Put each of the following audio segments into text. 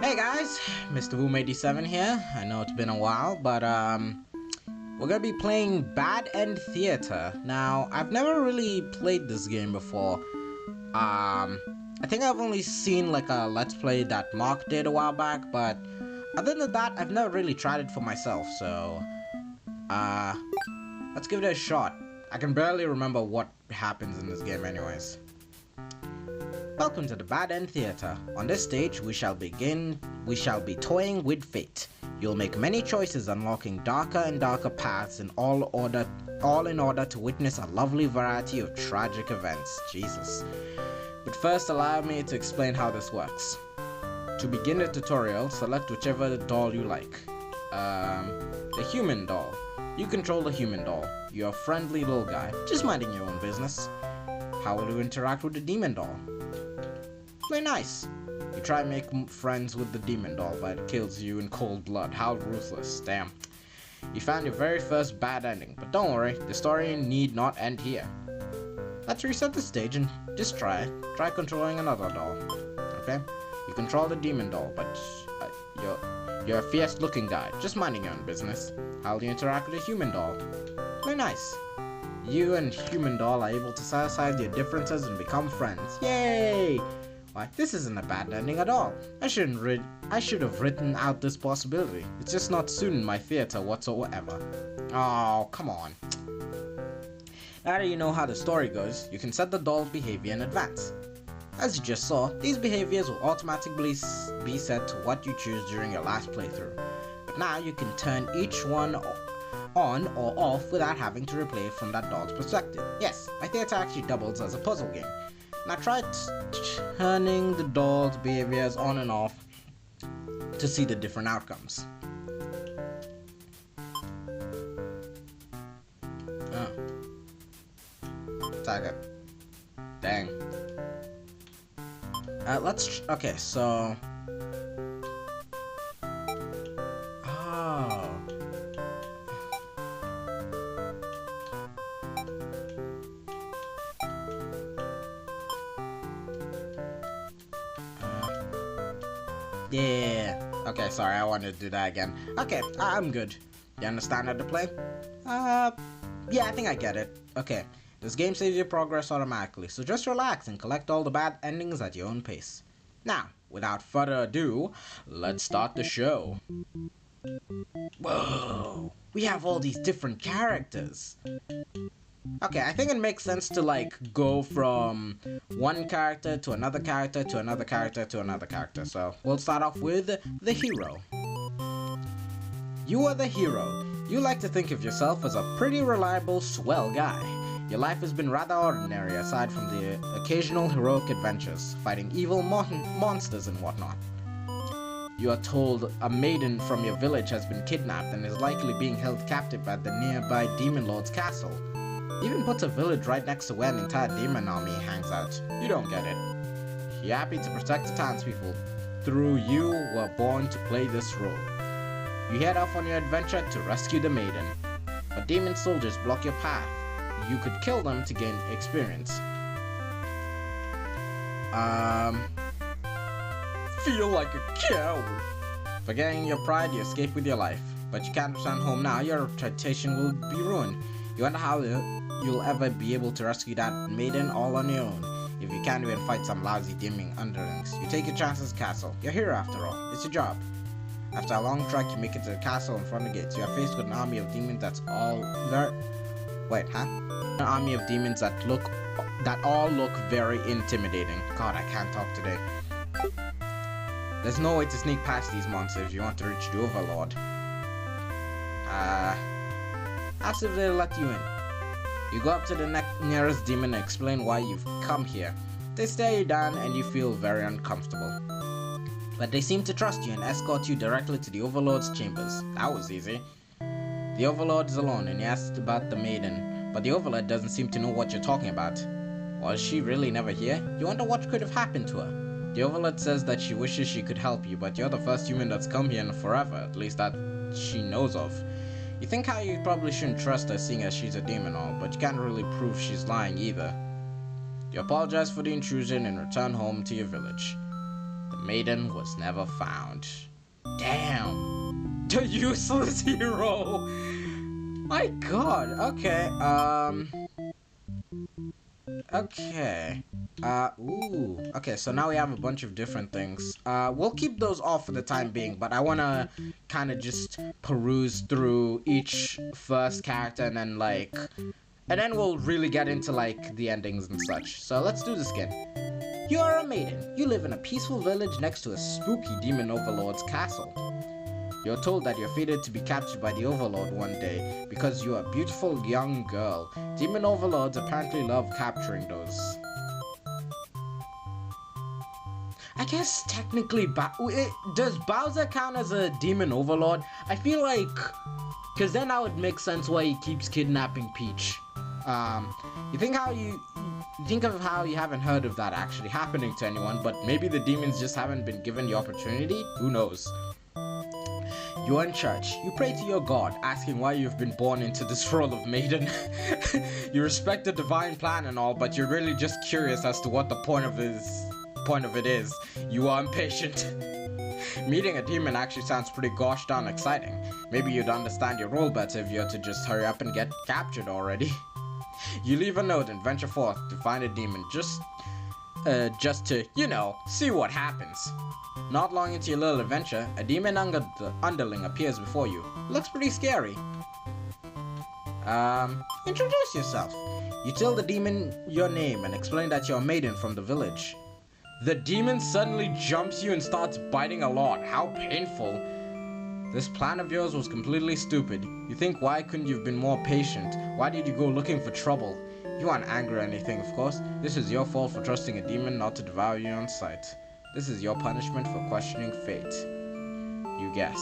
Hey guys, Mr. Boom87 here. I know it's been a while, but we're gonna be playing Bad End Theater. Now, I've never really played this game before. I think I've only seen like a Let's Play that Mark did a while back, but other than that, I've never really tried it for myself, so let's give it a shot. I can barely remember what happens in this game anyways. Welcome to the Bad End Theater. On this stage, we shall be toying with fate. You'll make many choices, unlocking darker and darker paths all in order to witness a lovely variety of tragic events. Jesus. But first, allow me to explain how this works. To begin the tutorial, select whichever doll you like. The human doll. You control the human doll. You're a friendly little guy, just minding your own business. How will you interact with the demon doll? Play nice. You try and make friends with the demon doll, but it kills you in cold blood. How ruthless. Damn. You found your very first bad ending, but don't worry, the story need not end here. Let's reset the stage and just try controlling another doll. Okay? You control the demon doll, but you're a fierce looking guy, just minding your own business. How do you interact with a human doll? Play nice. You and human doll are able to set aside your differences and become friends. Yay! Why, this isn't a bad ending at all. I should have written out this possibility. It's just not suiting my theater whatsoever. Oh, come on. Now that you know how the story goes, you can set the doll's behavior in advance. As you just saw, these behaviors will automatically be set to what you choose during your last playthrough. But now you can turn each one on or off without having to replay it from that doll's perspective. Yes, my theater actually doubles as a puzzle game. Now try turning the doll's behaviors on and off to see the different outcomes. Oh. Tiger. Dang. Okay, so... Oh. Yeah. Okay, sorry, I wanted to do that again. Okay, I'm good. You understand how to play? Yeah, I think I get it. Okay, this game saves your progress automatically, so just relax and collect all the bad endings at your own pace. Now, without further ado, let's start the show. Whoa, we have all these different characters. Okay, I think it makes sense to like go from one character to another character to another character to another character. So we'll start off with the hero. You are the hero. You like to think of yourself as a pretty reliable, swell guy. Your life has been rather ordinary aside from the occasional heroic adventures, fighting evil monsters and whatnot. You are told a maiden from your village has been kidnapped and is likely being held captive at the nearby Demon Lord's castle. Even puts a village right next to where an entire demon army hangs out. You don't get it. You're happy to protect the townspeople. Through you were born to play this role. You head off on your adventure to rescue the maiden. But demon soldiers block your path. You could kill them to gain experience. Feel like a coward. Forgetting your pride, you escape with your life. But you can't return home now, your reputation will be ruined. You wonder how you'll ever be able to rescue that maiden all on your own. If you can't even fight some lousy demon underlings, you take your chances at the castle. You're here after all. It's your job. After a long trek, you make it to the castle in front of the gates. You are faced with an army of demons An army of demons that all look very intimidating. God, I can't talk today. There's no way to sneak past these monsters if you want to reach the Overlord. Ask if they'll let you in. You go up to the nearest demon and explain why you've come here. They stare you down and you feel very uncomfortable. But they seem to trust you and escort you directly to the Overlord's chambers. That was easy. The Overlord is alone and he asks about the maiden, but the Overlord doesn't seem to know what you're talking about. Was she really never here? You wonder what could have happened to her. The Overlord says that she wishes she could help you, but you're the first human that's come here in forever, at least that she knows of. You think how you probably shouldn't trust her seeing as she's a demon all, but you can't really prove she's lying either. You apologize for the intrusion and return home to your village. The maiden was never found. Damn. The useless hero. My god. Okay. Okay. Okay, so now we have a bunch of different things. We'll keep those off for the time being, but I wanna kind of just peruse through each first character and then we'll really get into like the endings and such. So let's do this again. You are a maiden. You live in a peaceful village next to a spooky demon overlord's castle. You're told that you're fated to be captured by the overlord one day because you're a beautiful young girl. Demon overlords apparently love capturing those. I guess technically, does Bowser count as a demon overlord? I feel like, because then that would make sense why he keeps kidnapping Peach. You think of how you haven't heard of that actually happening to anyone, but maybe the demons just haven't been given the opportunity? Who knows? You are in church. You pray to your God, asking why you've been born into this role of maiden. You respect the divine plan and all, but you're really just curious as to what the point of it is. You are impatient. Meeting a demon actually sounds pretty gosh darn exciting. Maybe you'd understand your role better if you had to just hurry up and get captured already. You leave a note and venture forth to find a demon just to, you know, see what happens. Not long into your little adventure, a demon underling appears before you. Looks pretty scary. Introduce yourself. You tell the demon your name and explain that you're a maiden from the village. The demon suddenly jumps you and starts biting a lot. How painful. This plan of yours was completely stupid. You think, why couldn't you have been more patient? Why did you go looking for trouble? You aren't angry or anything, of course. This is your fault for trusting a demon not to devour you on sight. This is your punishment for questioning fate. You guess.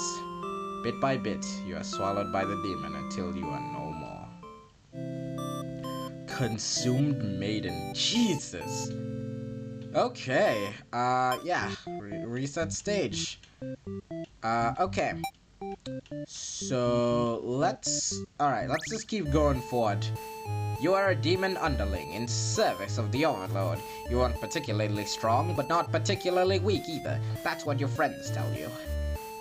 Bit by bit, you are swallowed by the demon until you are no more. Consumed maiden. Jesus. Okay. Yeah. Reset stage. Okay. So, let's just keep going forward. You are a demon underling in service of the Overlord. You aren't particularly strong, but not particularly weak either. That's what your friends tell you.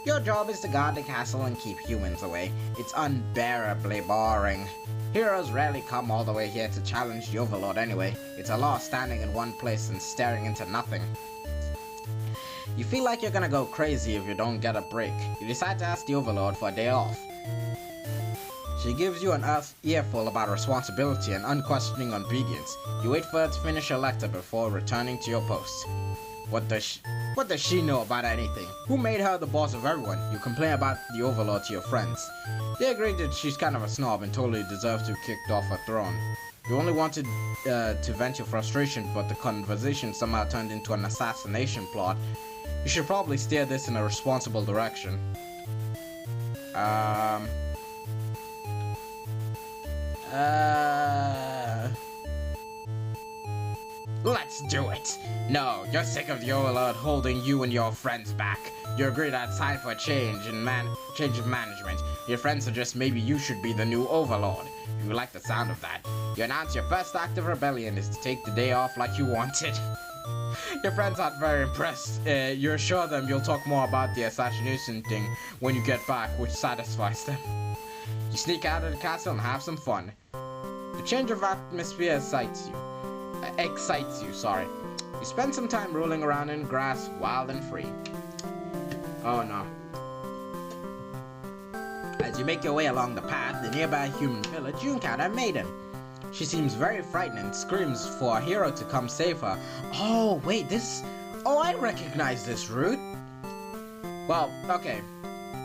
Your job is to guard the castle and keep humans away. It's unbearably boring. Heroes rarely come all the way here to challenge the Overlord anyway. It's a loss standing in one place and staring into nothing. You feel like you're gonna go crazy if you don't get a break. You decide to ask the Overlord for a day off. She gives you an earful about responsibility and unquestioning obedience. You wait for her to finish her lecture before returning to your post. What does she know about anything? Who made her the boss of everyone? You complain about the Overlord to your friends. They agree that she's kind of a snob and totally deserves to be kicked off her throne. You only wanted to vent your frustration, but the conversation somehow turned into an assassination plot. You should probably steer this in a responsible direction. Let's do it! No, you're sick of the Overlord holding you and your friends back. You agree that it's time for a change of management. Your friends suggest maybe you should be the new Overlord. You like the sound of that. You announce your first act of rebellion is to take the day off like you wanted. Your friends aren't very impressed. You assure them you'll talk more about the assassination thing when you get back, which satisfies them. You sneak out of the castle and have some fun. The change of atmosphere excites you. You spend some time rolling around in grass, wild and free. Oh no. As you make your way along the path, the nearby human village, you encounter a maiden. She seems very frightened and screams for a hero to come save her. Oh, wait, I recognize this route. Well, okay.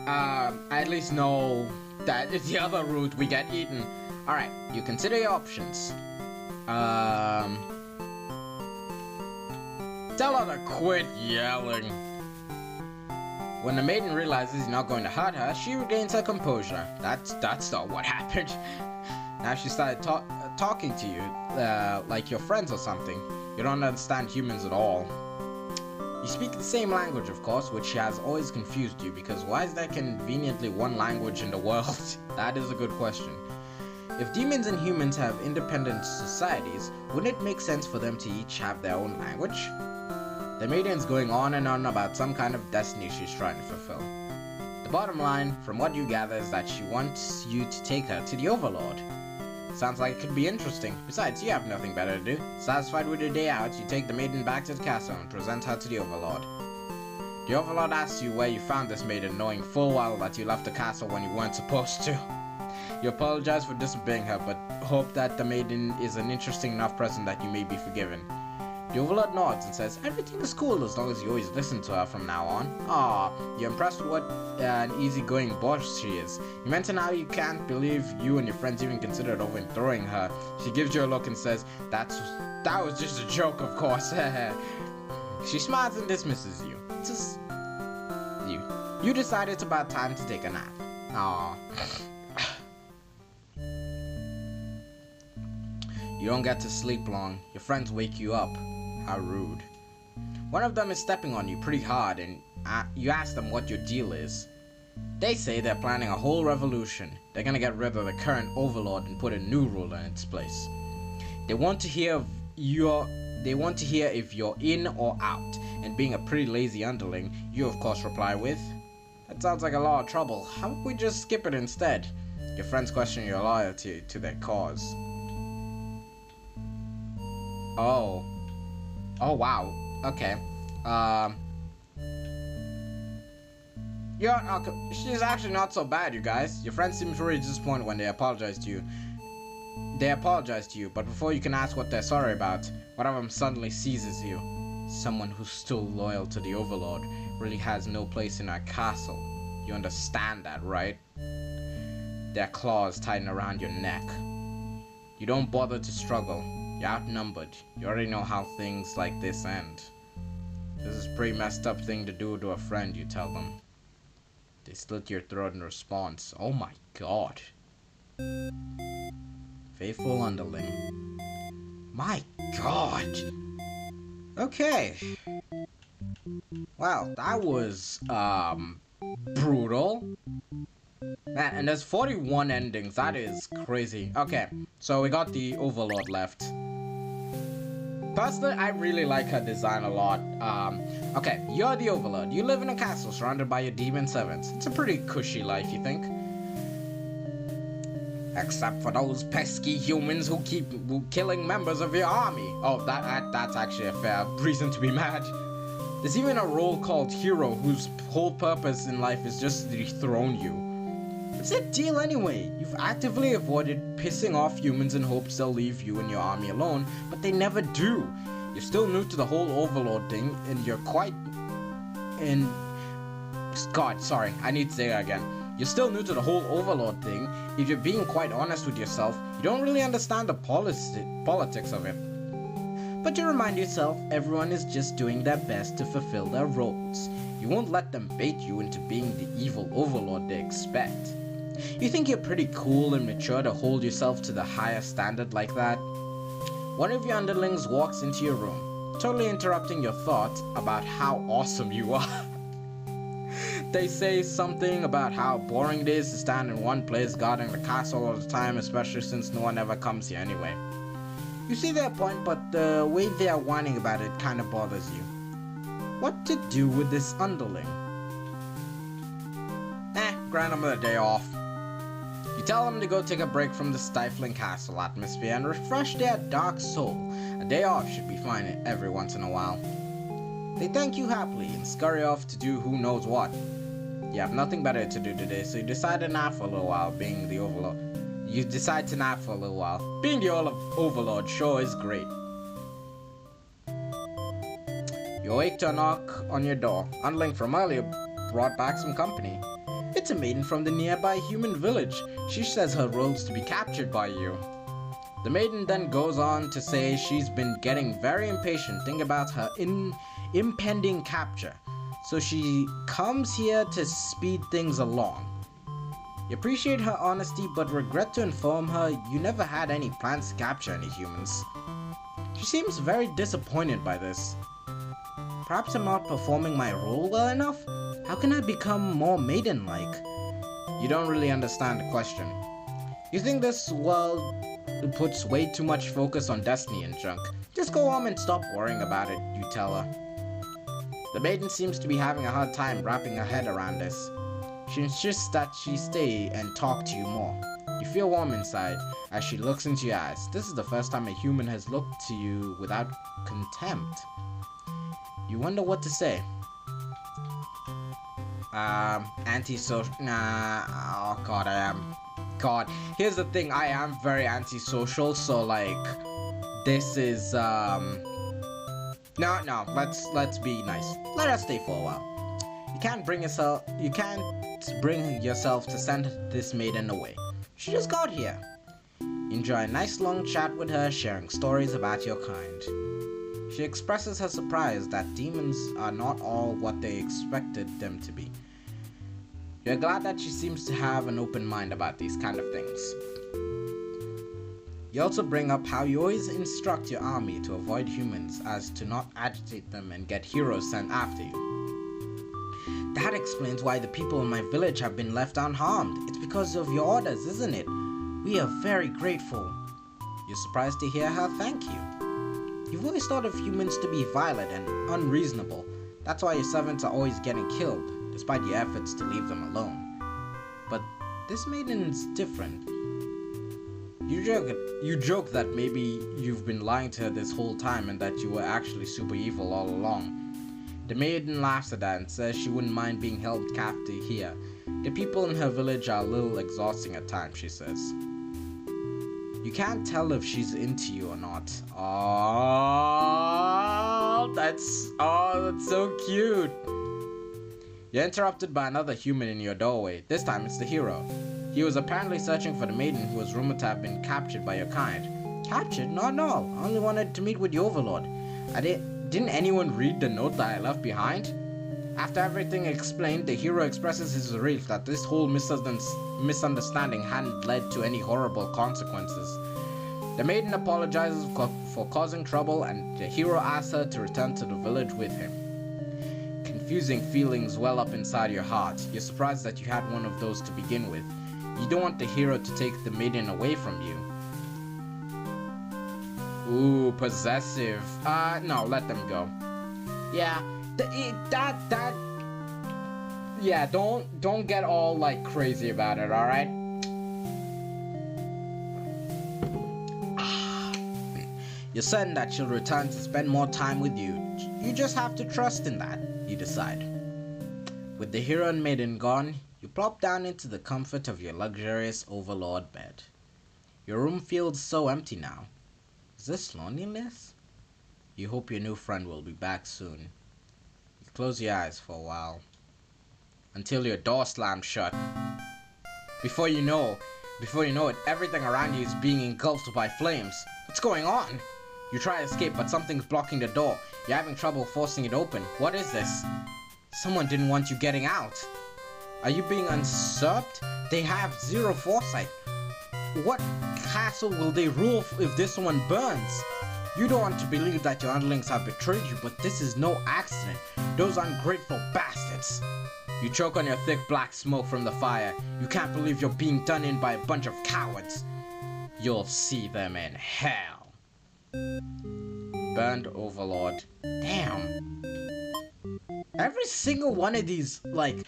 I at least know that it's the other route we get eaten. Alright, you consider your options. Tell her to quit yelling. When the maiden realizes you're not going to hurt her, she regains her composure. That's not what happened. Now she started talking to you, like your friends or something. You don't understand humans at all. You speak the same language, of course, which has always confused you, because why is there conveniently one language in the world? That is a good question. If demons and humans have independent societies, wouldn't it make sense for them to each have their own language? The maiden's going on and on about some kind of destiny she's trying to fulfill. The bottom line, from what you gather, is that she wants you to take her to the Overlord. Sounds like it could be interesting. Besides, you have nothing better to do. Satisfied with your day out, you take the maiden back to the castle and present her to the Overlord. The Overlord asks you where you found this maiden, knowing full well that you left the castle when you weren't supposed to. You apologize for disobeying her, but hope that the maiden is an interesting enough person that you may be forgiven. The Overlord nods and says, everything is cool as long as you always listen to her from now on. Aw, you're impressed with what an easygoing boss she is. You mention how you can't believe you and your friends even considered overthrowing her. She gives you a look and says, that was just a joke, of course. She smiles and dismisses you. It's just you. You decide it's about time to take a nap. Aw. You don't get to sleep long. Your friends wake you up. How rude. One of them is stepping on you pretty hard and you ask them what your deal is. They say they're planning a whole revolution. They're gonna get rid of the current Overlord and put a new ruler in its place. They want to hear if you're in or out, and being a pretty lazy underling, you of course reply with, that sounds like a lot of trouble. How about we just skip it instead? Your friends question your loyalty to their cause. Oh wow. Okay. She's actually not so bad, you guys. Your friend seems really disappointed when they apologize to you. But before you can ask what they're sorry about, one of them suddenly seizes you. Someone who's still loyal to the Overlord really has no place in our castle. You understand that, right? Their claws tighten around your neck. You don't bother to struggle. You're outnumbered. You already know how things like this end. This is a pretty messed up thing to do to a friend, you tell them. They slit your throat in response. Oh my god. Faithful underling. My god. Okay. Wow, that was, brutal. Man, and there's 41 endings. That is crazy. Okay, so we got the Overlord left. Personally, I really like her design a lot. Okay, you're the Overlord. You live in a castle surrounded by your demon servants. It's a pretty cushy life, you think? Except for those pesky humans who keep killing members of your army. Oh, that's actually a fair reason to be mad. There's even a role called Hero whose whole purpose in life is just to dethrone you. What's that deal anyway? You've actively avoided pissing off humans in hopes they'll leave you and your army alone, but they never do. You're still new to the whole Overlord thing, and you're quite... God, sorry, I need to say that again. You're still new to the whole Overlord thing. If you're being quite honest with yourself, you don't really understand the politics of it. But you remind yourself, everyone is just doing their best to fulfill their roles. You won't let them bait you into being the evil Overlord they expect. You think you're pretty cool and mature to hold yourself to the higher standard like that? One of your underlings walks into your room, totally interrupting your thoughts about how awesome you are. They say something about how boring it is to stand in one place guarding the castle all the time, especially since no one ever comes here anyway. You see their point, but the way they are whining about it kind of bothers you. What to do with this underling? Grant them a day off. You tell them to go take a break from the stifling castle atmosphere and refresh their dark soul. A day off should be fine every once in a while. They thank you happily and scurry off to do who knows what. You have nothing better to do today, so you decide to nap for a little while, being the Overlord. Being the Overlord sure is great. You awake to a knock on your door. Underling from earlier brought back some company. It's a maiden from the nearby human village. She says her role's to be captured by you. The maiden then goes on to say she's been getting very impatient thinking about her impending capture, so she comes here to speed things along. You appreciate her honesty, but regret to inform her you never had any plans to capture any humans. She seems very disappointed by this. Perhaps I'm not performing my role well enough? How can I become more maiden-like? You don't really understand the question. You think this world puts way too much focus on destiny and junk. Just go home and stop worrying about it, you tell her. The maiden seems to be having a hard time wrapping her head around this. She insists that she stay and talk to you more. You feel warm inside as she looks into your eyes. This is the first time a human has looked to you without contempt. You wonder what to say. Antisocial. Nah. Oh God, I am. God. Here's the thing. I am very antisocial. So like, this is No. Let's be nice. Let us stay for a while. You can't bring yourself to send this maiden away. She just got here. Enjoy a nice long chat with her, sharing stories about your kind. She expresses her surprise that demons are not all what they expected them to be. You're glad that she seems to have an open mind about these kind of things. You also bring up how you always instruct your army to avoid humans as to not agitate them and get heroes sent after you. That explains why the people in my village have been left unharmed. It's because of your orders, isn't it? We are very grateful. You're surprised to hear her thank you. You've always thought of humans to be violent and unreasonable. That's why your servants are always getting killed, despite your efforts to leave them alone. But this maiden's different. You joke that maybe you've been lying to her this whole time and that you were actually super evil all along. The maiden laughs at that and says she wouldn't mind being held captive here. The people in her village are a little exhausting at times, she says. You can't tell if she's into you or not. Oh, that's so cute. You're interrupted by another human in your doorway. This time it's the hero. He was apparently searching for the maiden who was rumored to have been captured by your kind. Captured? No. I only wanted to meet with the overlord. Didn't anyone read the note that I left behind? After everything explained, the hero expresses his relief that this whole misunderstanding hadn't led to any horrible consequences. The maiden apologizes for causing trouble, and the hero asks her to return to the village with him. Confusing feelings well up inside your heart. You're surprised that you had one of those to begin with. You don't want the hero to take the maiden away from you. Ooh, possessive. No, let them go. Yeah, yeah, don't get all like crazy about it, alright? You're certain that she'll return to spend more time with you. You just have to trust in that, you decide. With the hero and maiden gone, you plop down into the comfort of your luxurious overlord bed. Your room feels so empty now. Is this loneliness? You hope your new friend will be back soon. You close your eyes for a while, until your door slams shut. Before you know it, everything around you is being engulfed by flames. What's going on? You try to escape, but something's blocking the door. You're having trouble forcing it open. What is this? Someone didn't want you getting out. Are you being usurped? They have zero foresight. What castle will they rule if this one burns? You don't want to believe that your underlings have betrayed you, but this is no accident. Those ungrateful bastards. You choke on your thick black smoke from the fire. You can't believe you're being done in by a bunch of cowards. You'll see them in hell. Burned Overlord. Damn. Every single one of these, like,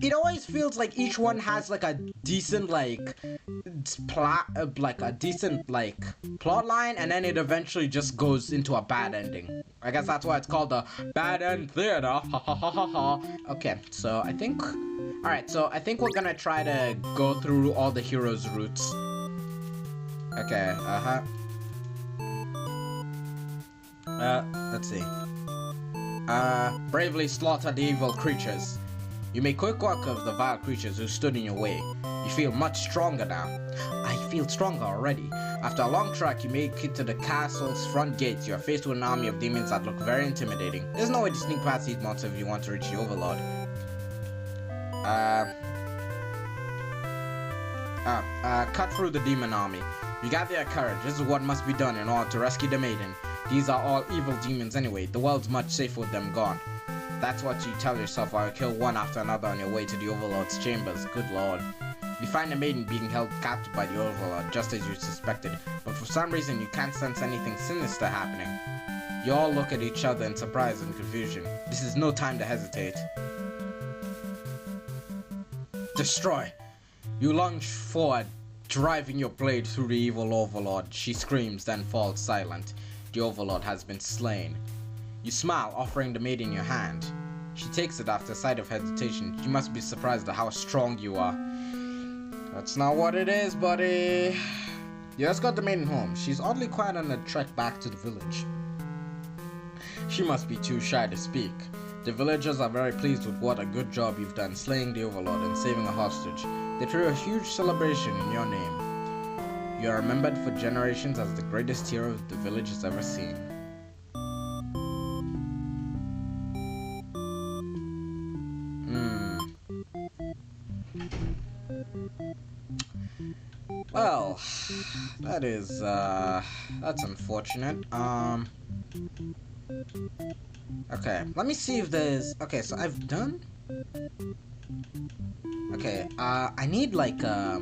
it always feels like each one has like a decent plot line, and then it eventually just goes into a bad ending. I guess that's why it's called the bad end theater. Okay, so I think we're gonna try to go through all the heroes' routes. Okay, let's see. Bravely slaughter the evil creatures. You make quick work of the vile creatures who stood in your way. You feel much stronger now. I feel stronger already. After a long trek, you make it to the castle's front gates. You are faced with an army of demons that look very intimidating. There's no way to sneak past these monsters if you want to reach the Overlord. Cut through the demon army. You gather your courage. This is what must be done in order to rescue the maiden. These are all evil demons anyway. The world's much safer with them gone. That's what you tell yourself while you kill one after another on your way to the Overlord's chambers. Good lord. You find the maiden being held captive by the Overlord, just as you suspected, but for some reason you can't sense anything sinister happening. You all look at each other in surprise and confusion. This is no time to hesitate. Destroy! You lunge forward, driving your blade through the evil overlord. She screams, then falls silent. The overlord has been slain. You smile, offering the maiden your hand. She takes it after a sight of hesitation. You must be surprised at how strong you are. That's not what it is, buddy. You escort the maiden home. She's oddly quiet on the trek back to the village. She must be too shy to speak. The villagers are very pleased with what a good job you've done slaying the overlord and saving a hostage. They threw a huge celebration in your name. You are remembered for generations as the greatest hero the village has ever seen. Well, that's unfortunate. Okay, let me see if there's, okay, so I've done, okay, I need like, oh,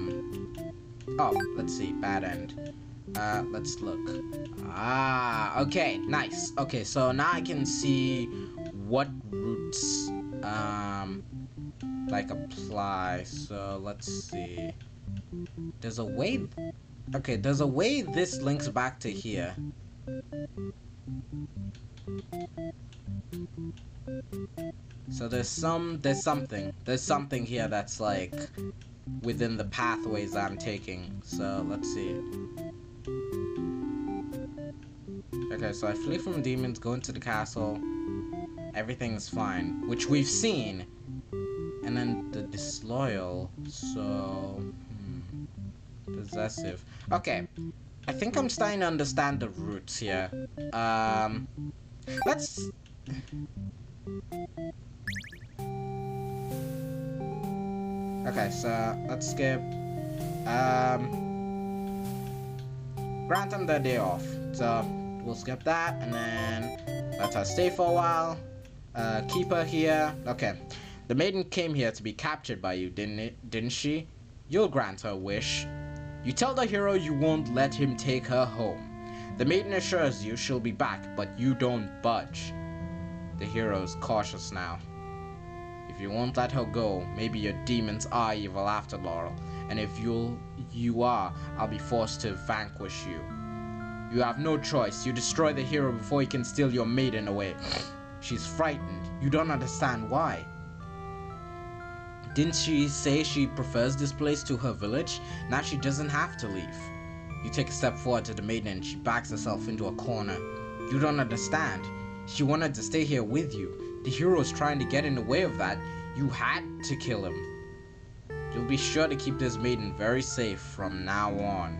let's see, bad end, let's look, okay, nice, okay, so now I can see what routes, like apply, so let's see, there's a way, okay, there's a way this links back to here. So there's something here that's like within the pathways I'm taking. So let's see. Okay, so I flee from demons, go into the castle. Everything's fine, which we've seen. And then the disloyal, so possessive. Okay, I think I'm starting to understand the roots here. Let's. Okay, so let's skip. Grant them the day off. So we'll skip that, and then let her stay for a while. Keep her here. Okay. The maiden came here to be captured by you, didn't she? You'll grant her wish. You tell the hero you won't let him take her home. The maiden assures you she'll be back, but you don't budge. The hero's cautious now. If you won't let her go, maybe your demons are evil after all, and if you are, I'll be forced to vanquish you. You have no choice. You destroy the hero before he can steal your maiden away. She's frightened. You don't understand why. Didn't she say she prefers this place to her village? Now she doesn't have to leave. You take a step forward to the maiden and she backs herself into a corner. You don't understand. She wanted to stay here with you. The hero's trying to get in the way of that. You had to kill him. You'll be sure to keep this maiden very safe from now on.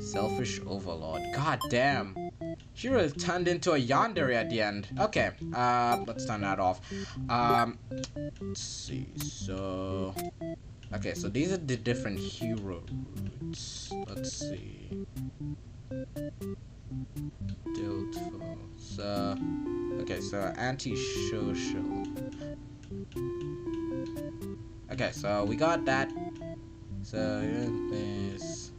Selfish overlord. God damn. She really turned into a yandere at the end. Okay, let's turn that off. Let's see, so... Okay, so these are the different hero routes. Let's see. Diltful. So... Okay, so anti-social. Okay, so we got that. So, this...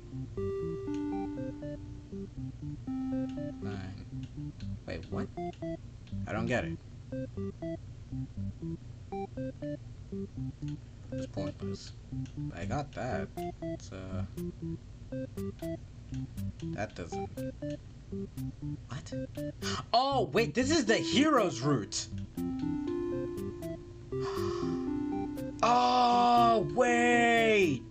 Wait, what? I don't get it. It's pointless. I got that. So that doesn't. What? Oh wait, this is the hero's route. Oh wait.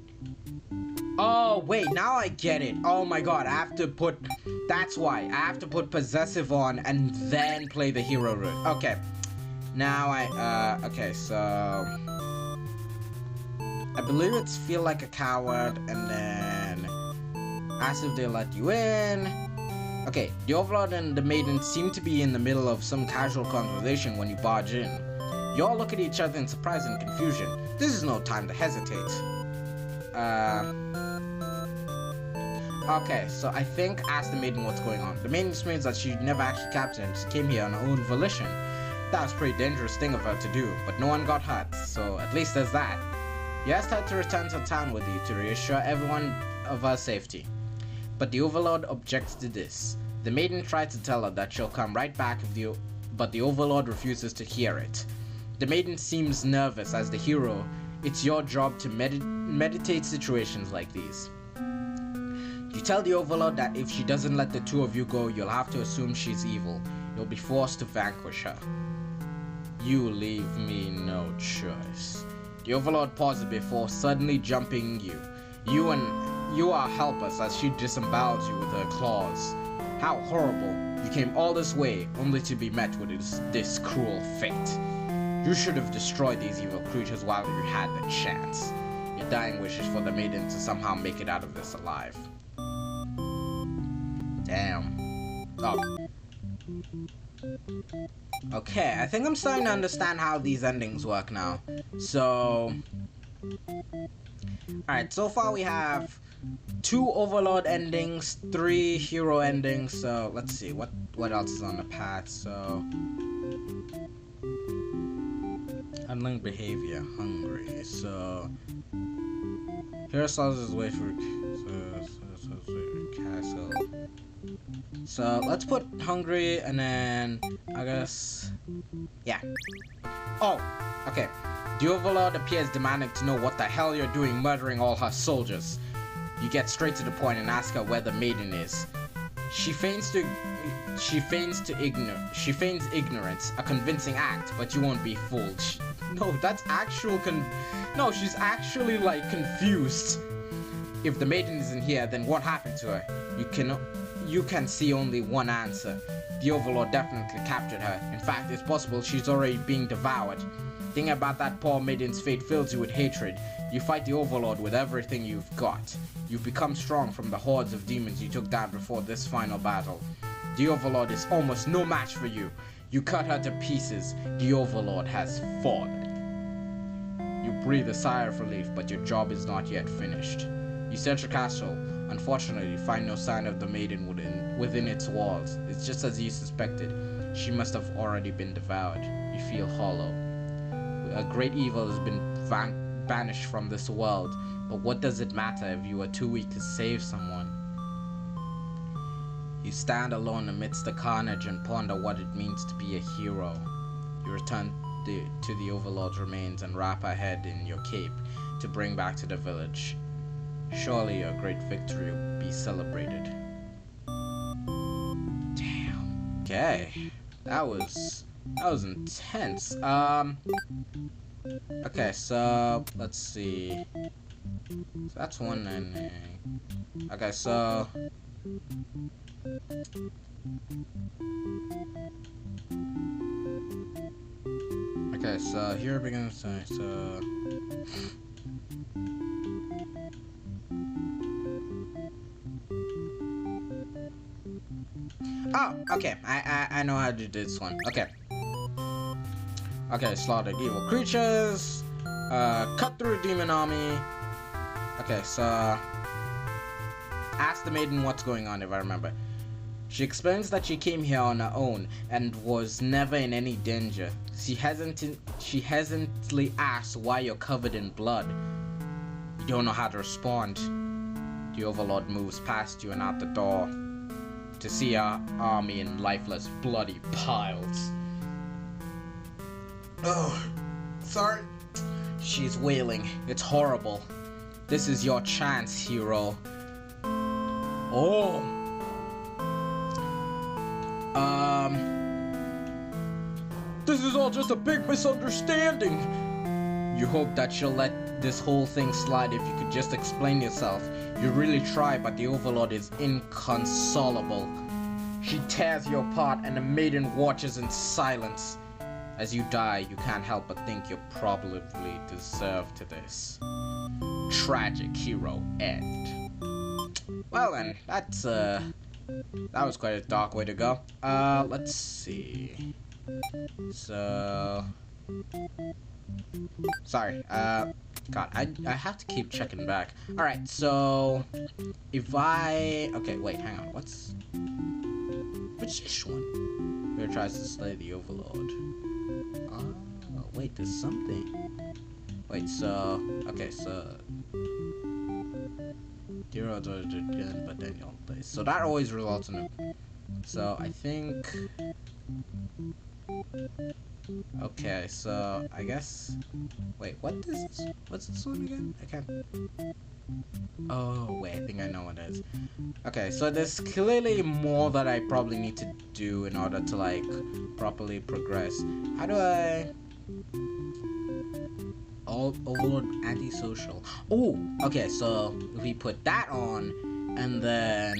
Oh wait, now I get it. Oh my god, I have to put. That's why I have to put possessive on and then play the hero route. Okay. Now okay, so I believe it's feel like a coward and then ask if they let you in. Okay, the overlord and the maiden seem to be in the middle of some casual conversation when you barge in. You all look at each other in surprise and confusion. This is no time to hesitate. Okay, so I think ask the maiden what's going on. The maiden explains that she never actually captured him. She came here on her own volition. That was a pretty dangerous thing of her to do, but no one got hurt, so at least there's that. You asked her to return to town with you to reassure everyone of her safety. But the overlord objects to this. The maiden tried to tell her that she'll come right back but the Overlord refuses to hear it. The maiden seems nervous. As the hero, it's your job to meditate situations like these. You tell the Overlord that if she doesn't let the two of you go, you'll have to assume she's evil. You'll be forced to vanquish her. You leave me no choice. The Overlord pauses before suddenly jumping you. You are helpless as she disembowels you with her claws. How horrible. You came all this way only to be met with this cruel fate. You should have destroyed these evil creatures while you had the chance. Your dying wish is for the maiden to somehow make it out of this alive. Damn. Oh. Okay, I think I'm starting to understand how these endings work now. So... Alright, so far we have 2 Overlord endings, 3 hero endings, so let's see, what else is on the path, so... Unlinked behavior, hungry, so... Hero solves his way for castle. So, let's put hungry, and then, I guess... Yeah. Oh, okay. The Overlord appears demanding to know what the hell you're doing murdering all her soldiers. You get straight to the point and ask her where the maiden is. She feigns ignorance, a convincing act, but you won't be fooled. No, she's actually like confused. If the maiden isn't here, then what happened to her? You can see only one answer. The Overlord definitely captured her. In fact, it's possible she's already being devoured. Thinking about that poor maiden's fate fills you with hatred. You fight the Overlord with everything you've got. You've become strong from the hordes of demons you took down before this final battle. The Overlord is almost no match for you. You cut her to pieces. The Overlord has fallen. You breathe a sigh of relief, but your job is not yet finished. You search the castle. Unfortunately, you find no sign of the maiden within its walls. It's just as you suspected. She must have already been devoured. You feel hollow. A great evil has been banished from this world, but what does it matter if you are too weak to save someone? You stand alone amidst the carnage and ponder what it means to be a hero. You return to the Overlord's remains and wrap her head in your cape to bring back to the village. Surely your great victory will be celebrated. Damn. Okay. That was intense. Okay, so let's see. So that's one ending. Okay, so here begins. So oh, okay. I know how to do this one. Okay. Okay, slaughtered evil creatures. Cut through a demon army. Okay, so ask the maiden what's going on, if I remember. She explains that she came here on her own and was never in any danger. She hesitantly asks why you're covered in blood. You don't know how to respond. The Overlord moves past you and out the door to see our army in lifeless, bloody piles. Oh, sorry. She's wailing. It's horrible. This is your chance, hero. Oh. This is all just a big misunderstanding. You hope that she'll let this whole thing slide if you could just explain yourself. You really try, but the Overlord is inconsolable. She tears you apart and the maiden watches in silence. As you die, you can't help but think you probably deserve to this. Tragic hero end. Well then, that was quite a dark way to go. Let's see. So... Sorry, God, I have to keep checking back. Alright, so... If I... Okay, wait, hang on, what's... Which this one? Where it tries to slay the Overlord. Oh, wait, there's something. Wait, so... Okay, so... Hero again, but then you'll play. So that always results in a So I think... Okay, so I guess... Wait, what is this? What's this one again? I can't... Oh, wait, I think I know what it is. Okay, so there's clearly more that I probably need to do in order to, like, properly progress. How do I... Overload antisocial. Oh, okay, so we put that on, and then...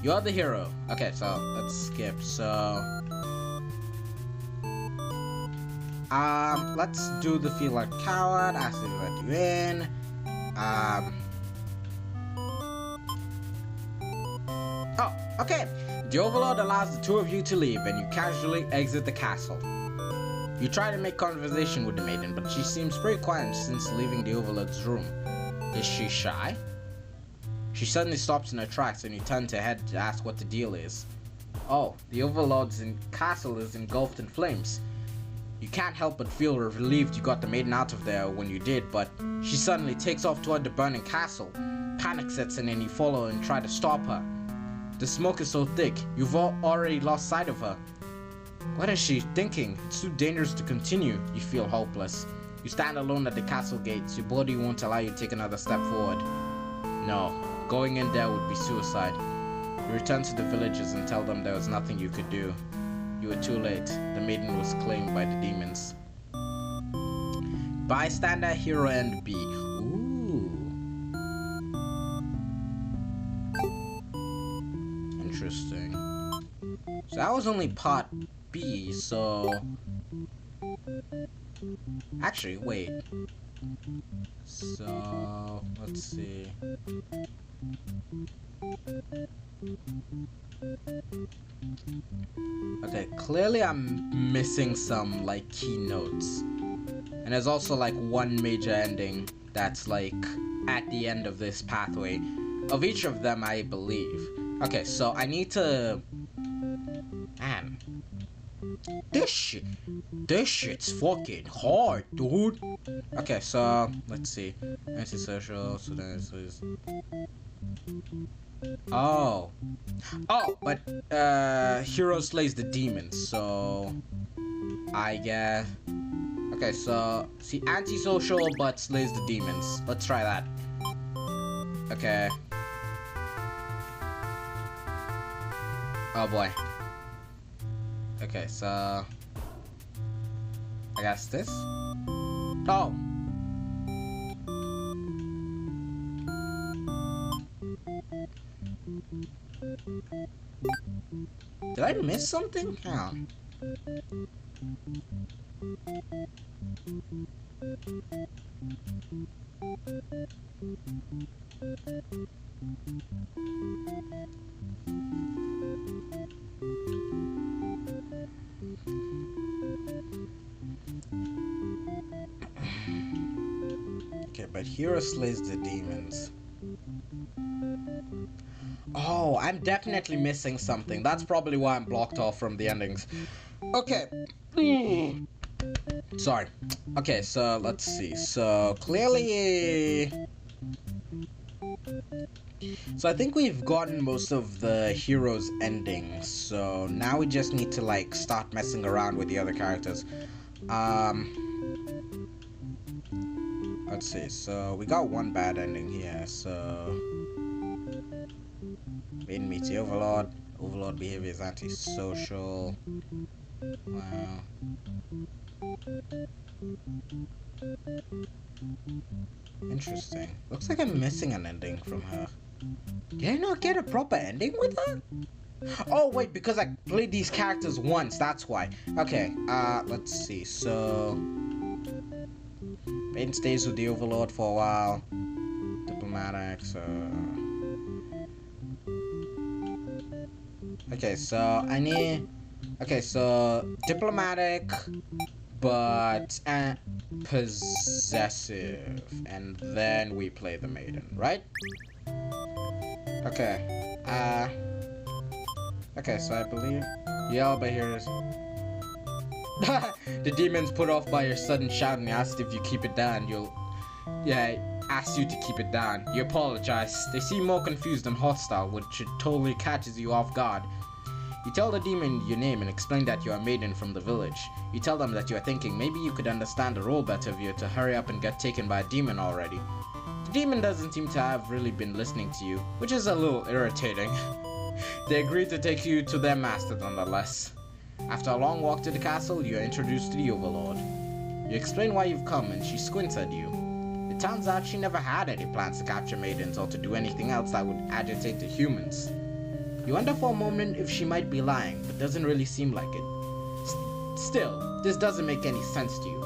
You're the hero. Okay, so let's skip. So... let's do the feel like coward. Ask if let you in. Oh, okay. The Overlord allows the two of you to leave, and you casually exit the castle. You try to make conversation with the maiden, but she seems pretty quiet since leaving the Overlord's room. Is she shy? She suddenly stops in her tracks, and you turn to head to ask what the deal is. Oh, the Overlord's castle is engulfed in flames. You can't help but feel relieved you got the maiden out of there when you did, but she suddenly takes off toward the burning castle. Panic sets in and you follow and try to stop her. The smoke is so thick, you've already lost sight of her. What is she thinking? It's too dangerous to continue. You feel hopeless. You stand alone at the castle gates. Your body won't allow you to take another step forward. No, going in there would be suicide. You return to the villagers and tell them there was nothing you could do. You were too late. The maiden was claimed by the demons. Bystander, hero, and B. Ooh. Interesting. So that was only part B, so... Actually, wait. So, let's see. Okay, clearly I'm missing some, like, key notes. And there's also, like, one major ending that's, like, at the end of this pathway. Of each of them, I believe. Okay, so I need to... Man. This shit's fucking hard, dude. Okay, so, let's see. Antisocial, so then it's... Oh, but hero slays the demons, so I guess. Okay, so see, antisocial but slays the demons. Let's try that. Okay. Oh boy. Okay, so I guess this. Oh. Did I miss something? Hang on. Okay, but hero slays the demons. Oh, I'm definitely missing something. That's probably why I'm blocked off from the endings. Okay. Sorry. Okay, so let's see. So clearly... So I think we've gotten most of the hero's endings. So now we just need to, like, start messing around with the other characters. Let's see. So we got one bad ending here. So... Maiden meets the Overlord. Overlord behavior is antisocial. Wow. Interesting. Looks like I'm missing an ending from her. Did I not get a proper ending with her? Oh wait, because I played these characters once, that's why. Okay, let's see. So Maiden stays with the Overlord for a while. Diplomatic, so... Okay, so I need... Okay, so diplomatic, but possessive, and then we play the maiden, right? Okay, okay, so I believe... Yeah, but here is... The demon's put off by your sudden shout and asked if you keep it down, you'll... Yeah, ask you to keep it down. You apologize. They seem more confused and hostile, which totally catches you off guard. You tell the demon your name and explain that you are a maiden from the village. You tell them that you are thinking maybe you could understand the role better if you were to hurry up and get taken by a demon already. The demon doesn't seem to have really been listening to you, which is a little irritating. They agree to take you to their master nonetheless. After a long walk to the castle, you are introduced to the Overlord. You explain why you've come and she squints at you. It turns out she never had any plans to capture maidens or to do anything else that would agitate the humans. You wonder for a moment if she might be lying, but doesn't really seem like it. Still, this doesn't make any sense to you.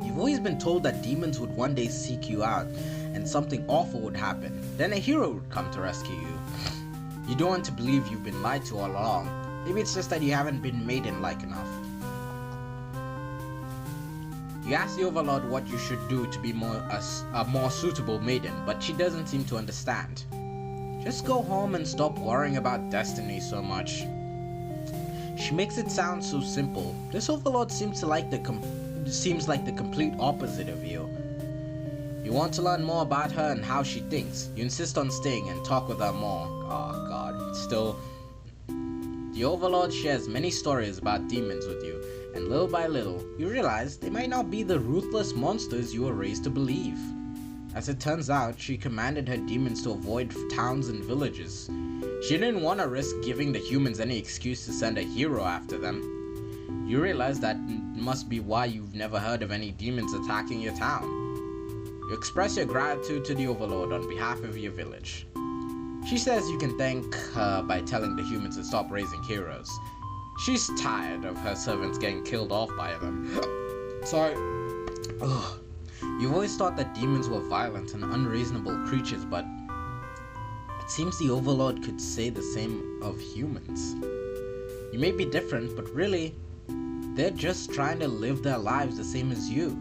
You've always been told that demons would one day seek you out, and something awful would happen. Then a hero would come to rescue you. You don't want to believe you've been lied to all along. Maybe it's just that you haven't been maiden-like enough. You ask the Overlord what you should do to be a more suitable maiden, but she doesn't seem to understand. Just go home and stop worrying about destiny so much. She makes it sound so simple. This Overlord seems like the complete opposite of you. You want to learn more about her and how she thinks. You insist on staying and talk with her more. Oh god, still. The Overlord shares many stories about demons with you, and little by little, you realize they might not be the ruthless monsters you were raised to believe. As it turns out, she commanded her demons to avoid towns and villages. She didn't want to risk giving the humans any excuse to send a hero after them. You realize that must be why you've never heard of any demons attacking your town. You express your gratitude to the Overlord on behalf of your village. She says you can thank her by telling the humans to stop raising heroes. She's tired of her servants getting killed off by them. Sorry. Ugh. You've always thought that demons were violent and unreasonable creatures, but it seems the Overlord could say the same of humans. You may be different, but really, they're just trying to live their lives the same as you.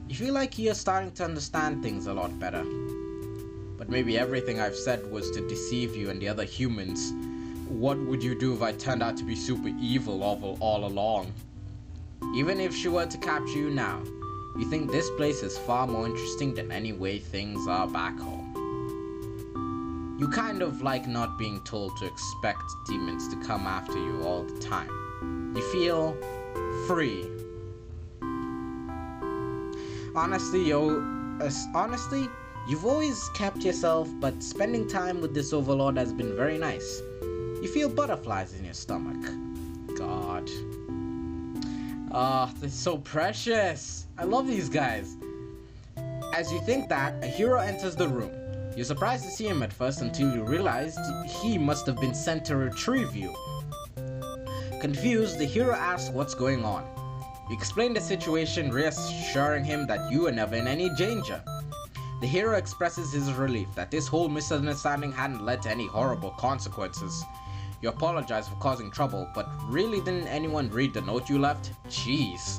You feel like you're starting to understand things a lot better. But maybe everything I've said was to deceive you and the other humans. What would you do if I turned out to be super evil all along? Even if she were to capture you now, you think this place is far more interesting than any way things are back home. You kind of like not being told to expect demons to come after you all the time. You feel free. Honestly, you've always kept yourself, but spending time with this Overlord has been very nice. You feel butterflies in your stomach. God. Ah, they're so precious. I love these guys. As you think that, a hero enters the room. You're surprised to see him at first until you realized he must have been sent to retrieve you. Confused, the hero asks what's going on. You explain the situation, reassuring him that you are never in any danger. The hero expresses his relief that this whole misunderstanding hadn't led to any horrible consequences. You apologize for causing trouble, but really didn't anyone read the note you left? Jeez.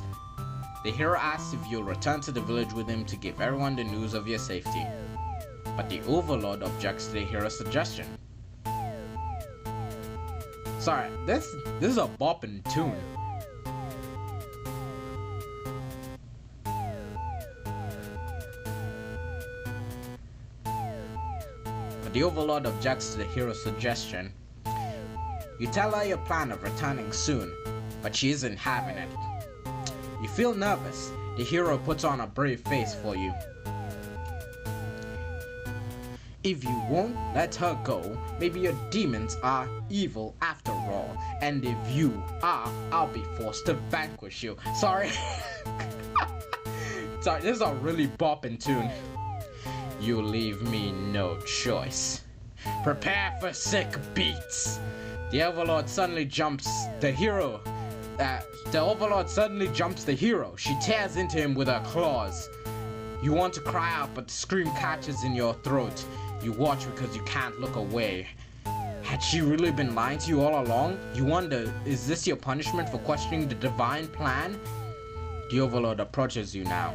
The hero asks if you'll return to the village with him to give everyone the news of your safety. But the Overlord objects to the hero's suggestion. Sorry, this is a bopping tune. But the Overlord objects to the hero's suggestion. You tell her your plan of returning soon, but she isn't having it. You feel nervous. The hero puts on a brave face for you. If you won't let her go, maybe your demons are evil after all. And if you are, I'll be forced to vanquish you. Sorry. Sorry, this is a really bopping tune. You leave me no choice. Prepare for sick beats. The Overlord suddenly jumps the hero. The Overlord suddenly jumps the hero. She tears into him with her claws. You want to cry out, but the scream catches in your throat. You watch because you can't look away. Had she really been lying to you all along? You wonder, is this your punishment for questioning the divine plan? The Overlord approaches you now.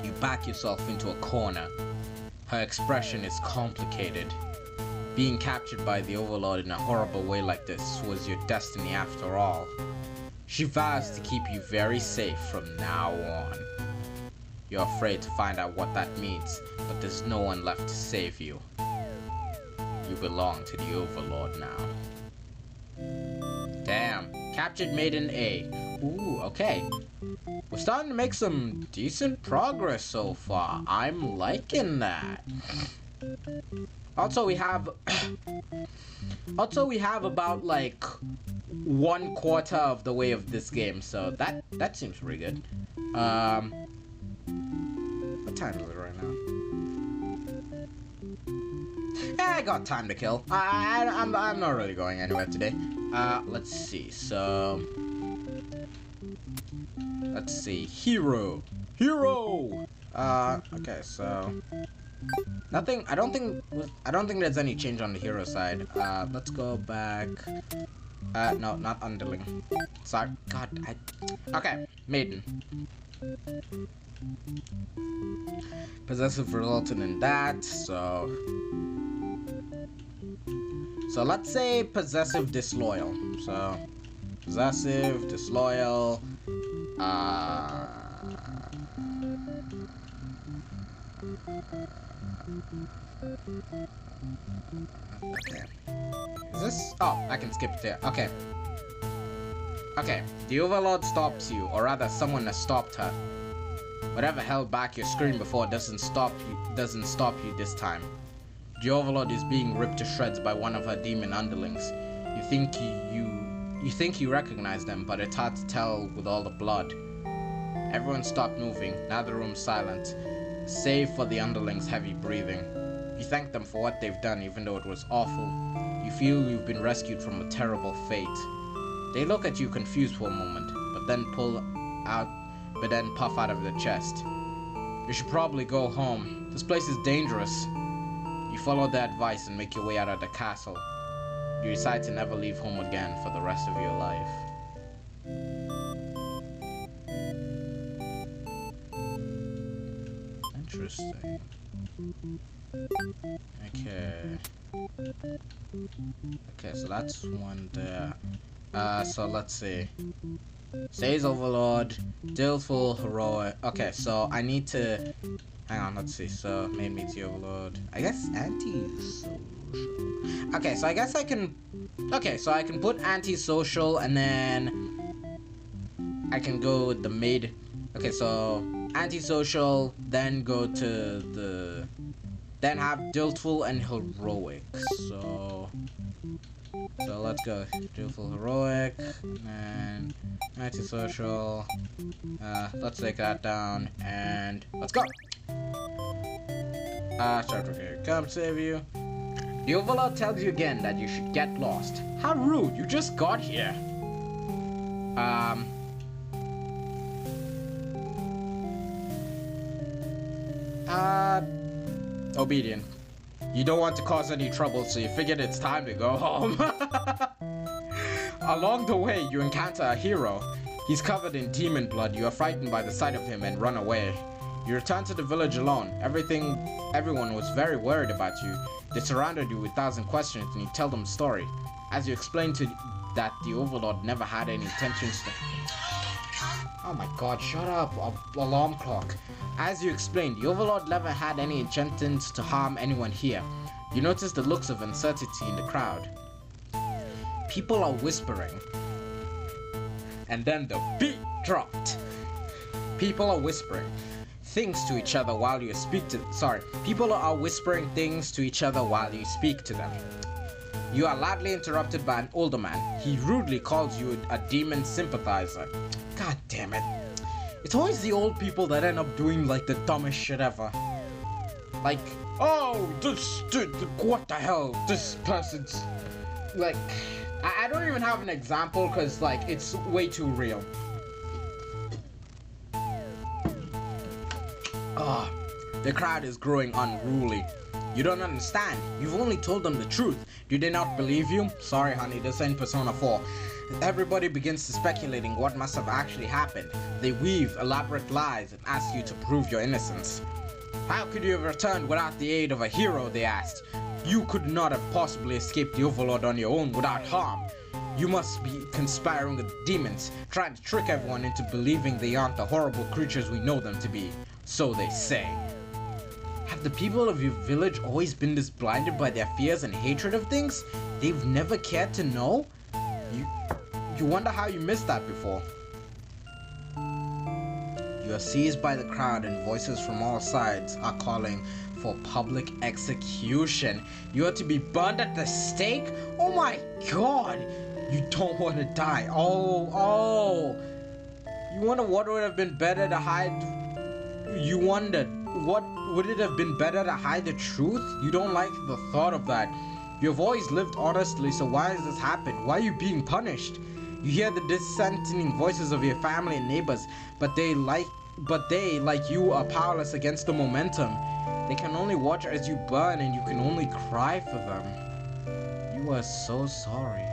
You back yourself into a corner. Her expression is complicated. Being captured by the Overlord in a horrible way like this was your destiny after all. She vows to keep you very safe from now on. You're afraid to find out what that means, but there's no one left to save you. You belong to the Overlord now. Damn. Captured Maiden A. Ooh, okay. We're starting to make some decent progress so far. I'm liking that. Also, we have about like 1/4 of the way of this game, so that seems pretty good. What time is it right now? Yeah, I got time to kill. I'm not really going anywhere today. Let's see. So, let's see. Hero. Okay, so nothing. I don't think there's any change on the hero side. Let's go back. No, not underling. Sorry. God. Okay, maiden. Possessive resulted in that. So let's say possessive disloyal. So possessive disloyal. Okay. Is this? Oh, I can skip it there. Okay. Okay. The Overlord stops you, or rather, someone has stopped her. Whatever held back your screen before doesn't stop you this time. The Overlord is being ripped to shreds by one of her demon underlings. You think you recognize them, but it's hard to tell with all the blood. Everyone stopped moving. Now the room's silent, save for the underlings' heavy breathing. You thank them for what they've done, even though it was awful. You feel you've been rescued from a terrible fate. They look at you confused for a moment, but then puff out of their chest. You should probably go home. This place is dangerous. You follow their advice and make your way out of the castle. You decide to never leave home again for the rest of your life. Interesting. Okay, so that's one there. So let's see. Says Overlord, Dillful, Heroic. Okay, so I need to... Hang on, let's see. So, main meets the Overlord. I guess anti-social. Okay, so I guess I can... Okay, so I can put anti-social and then... I can go with the maid. Okay, so... Anti-social, then go to the... Then have Dillful and Heroic. So let's go. Dillful, Heroic, and antisocial. Let's take that down and let's go. Start come save you. The Overlord tells you again that you should get lost. How rude! You just got here. Obedient. You don't want to cause any trouble, so you figured it's time to go home. Along the way, you encounter a hero. He's covered in demon blood. You are frightened by the sight of him and run away. You return to the village alone. Everyone was very worried about you. They surrounded you with 1,000 questions, and you tell them the story. As you explain that the Overlord never had any intentions to... Oh my god, shut up, alarm clock. As you explained, the Overlord never had any intentions to harm anyone here. You notice the looks of uncertainty in the crowd. People are whispering. And then the beat dropped. People are whispering things to each other while you speak to... People are whispering things to each other while you speak to them. You are loudly interrupted by an older man. He rudely calls you a demon sympathizer. God damn it. It's always the old people that end up doing like the dumbest shit ever. Like, oh, what the hell? This person's... Like, I don't even have an example because, like, it's way too real. The crowd is growing unruly. You don't understand. You've only told them the truth. Do they not believe you? Sorry, honey, this ain't Persona 4. Everybody begins to speculating what must have actually happened. They weave elaborate lies and ask you to prove your innocence. How could you have returned without the aid of a hero, they asked. You could not have possibly escaped the Overlord on your own without harm. You must be conspiring with demons, trying to trick everyone into believing they aren't the horrible creatures we know them to be. So they say. Have the people of your village always been this blinded by their fears and hatred of things? They've never cared to know? You wonder how you missed that before. You are seized by the crowd and voices from all sides are calling for public execution. You are to be burned at the stake? Oh my god! You don't want to die. Oh. You wonder what would have been better to hide? You wondered, what would it have been better to hide the truth? You don't like the thought of that. You've always lived honestly, so why has this happened? Why are you being punished? You hear the dissenting voices of your family and neighbors, but they, like you, are powerless against the momentum. They can only watch as you burn, and you can only cry for them. You are so sorry.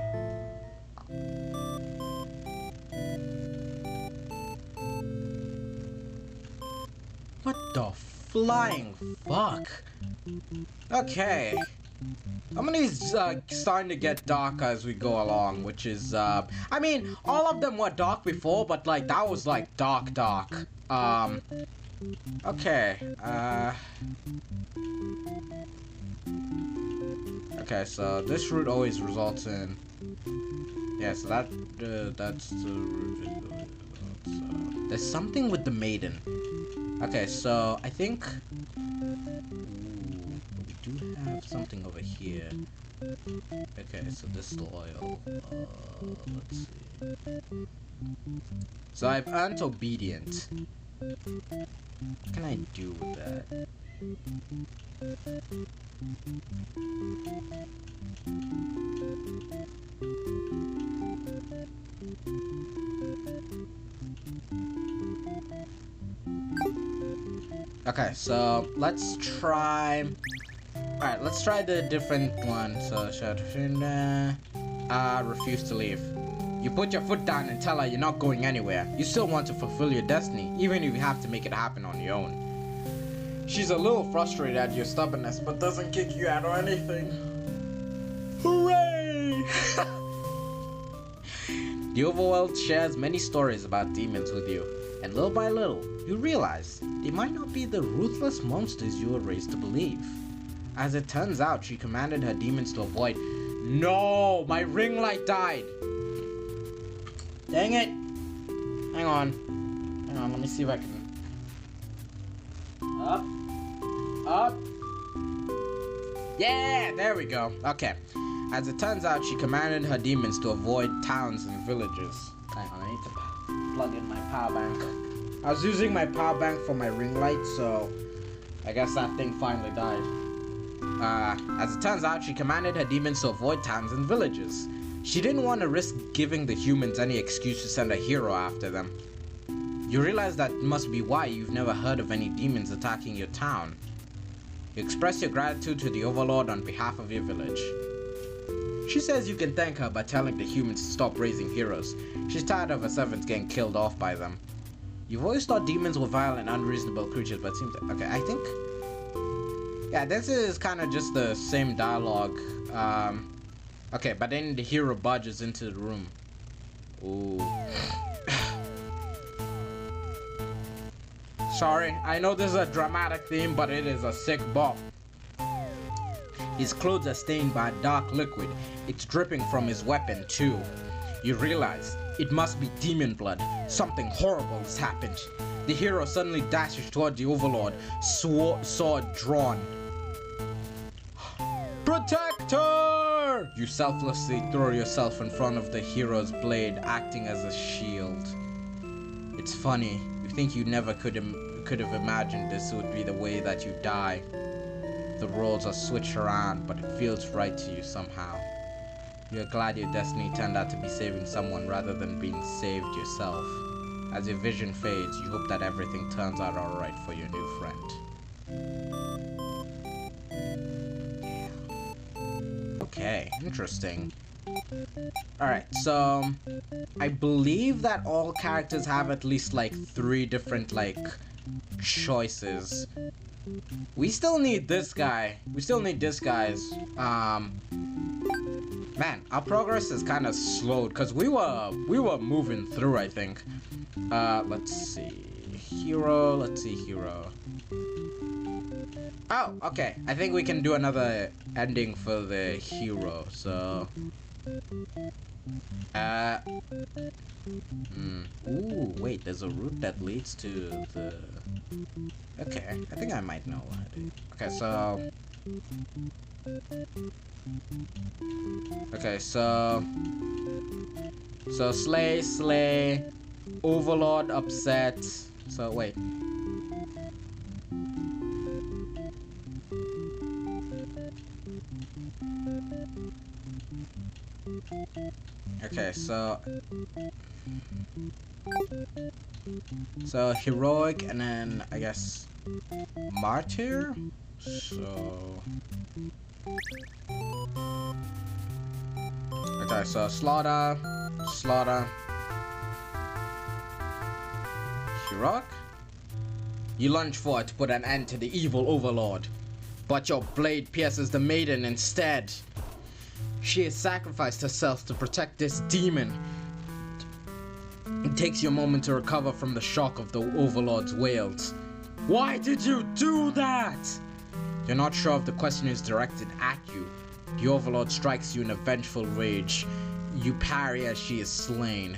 What the flying fuck? Okay. I'm gonna starting to get dark as we go along, which is, I mean, all of them were dark before, but, like, that was, like, dark. Okay, okay, so this route always results in, yeah, so that's the route. There's something with the maiden. Okay, so I think we do have something over here. Okay, so this loyal. Let's see. So I've earned obedient. What can I do with that? Okay, so let's try. Alright, let's try the different one. So, refuse to leave. You put your foot down and tell her you're not going anywhere. You still want to fulfill your destiny, even if you have to make it happen on your own. She's a little frustrated at your stubbornness, but doesn't kick you out or anything. Hooray! The overworld shares many stories about demons with you, and little by little, you realize they might not be the ruthless monsters you were raised to believe. As it turns out, she commanded her demons to avoid. No! My ring light died! Dang it! Hang on, let me see if I can. Up. Yeah, there we go. Okay. As it turns out, she commanded her demons to avoid towns and villages. Hang on, I need to plug in my power bank. I was using my power bank for my ring light, so I guess that thing finally died. As it turns out, she commanded her demons to avoid towns and villages. She didn't want to risk giving the humans any excuse to send a hero after them. You realize that must be why you've never heard of any demons attacking your town. You express your gratitude to the Overlord on behalf of your village. She says you can thank her by telling the humans to stop raising heroes. She's tired of her servants getting killed off by them. You've always thought demons were violent, unreasonable creatures, but it seems like... Okay, I think... Yeah, this is kind of just the same dialogue. Okay, but then the hero barges into the room. Ooh. Sorry, I know this is a dramatic theme, but it is a sick bop. His clothes are stained by a dark liquid. It's dripping from his weapon, too. You realize it must be demon blood. Something horrible has happened. The hero suddenly dashes toward the Overlord, sword drawn. Protector! You selflessly throw yourself in front of the hero's blade, acting as a shield. It's funny. You think you never could have imagined this would be the way that you die. The roles are switched around, but it feels right to you somehow. You're glad your destiny turned out to be saving someone rather than being saved yourself. As your vision fades, you hope that everything turns out alright for your new friend. Okay, interesting. Alright, so I believe that all characters have at least like 3 different like choices. We still need this guy. We still need this guy's Man, our progress is kind of slowed because we were moving through, I think. Let's see. Hero, let's see hero. Oh, okay. I think we can do another ending for the hero. So ooh, wait, there's a route that leads to the... Okay, I think I might know what it is. Okay, so... Okay, so... So, slay, Overlord upset. So, wait. Okay, so heroic, and then I guess martyr. So okay, so slaughter, heroic. You lunge forward to put an end to the evil overlord, but your blade pierces the maiden instead. She has sacrificed herself to protect this demon. It takes you a moment to recover from the shock of the Overlord's wails. Why did you do that? You're not sure if the question is directed at you. The Overlord strikes you in a vengeful rage. You parry as she is slain.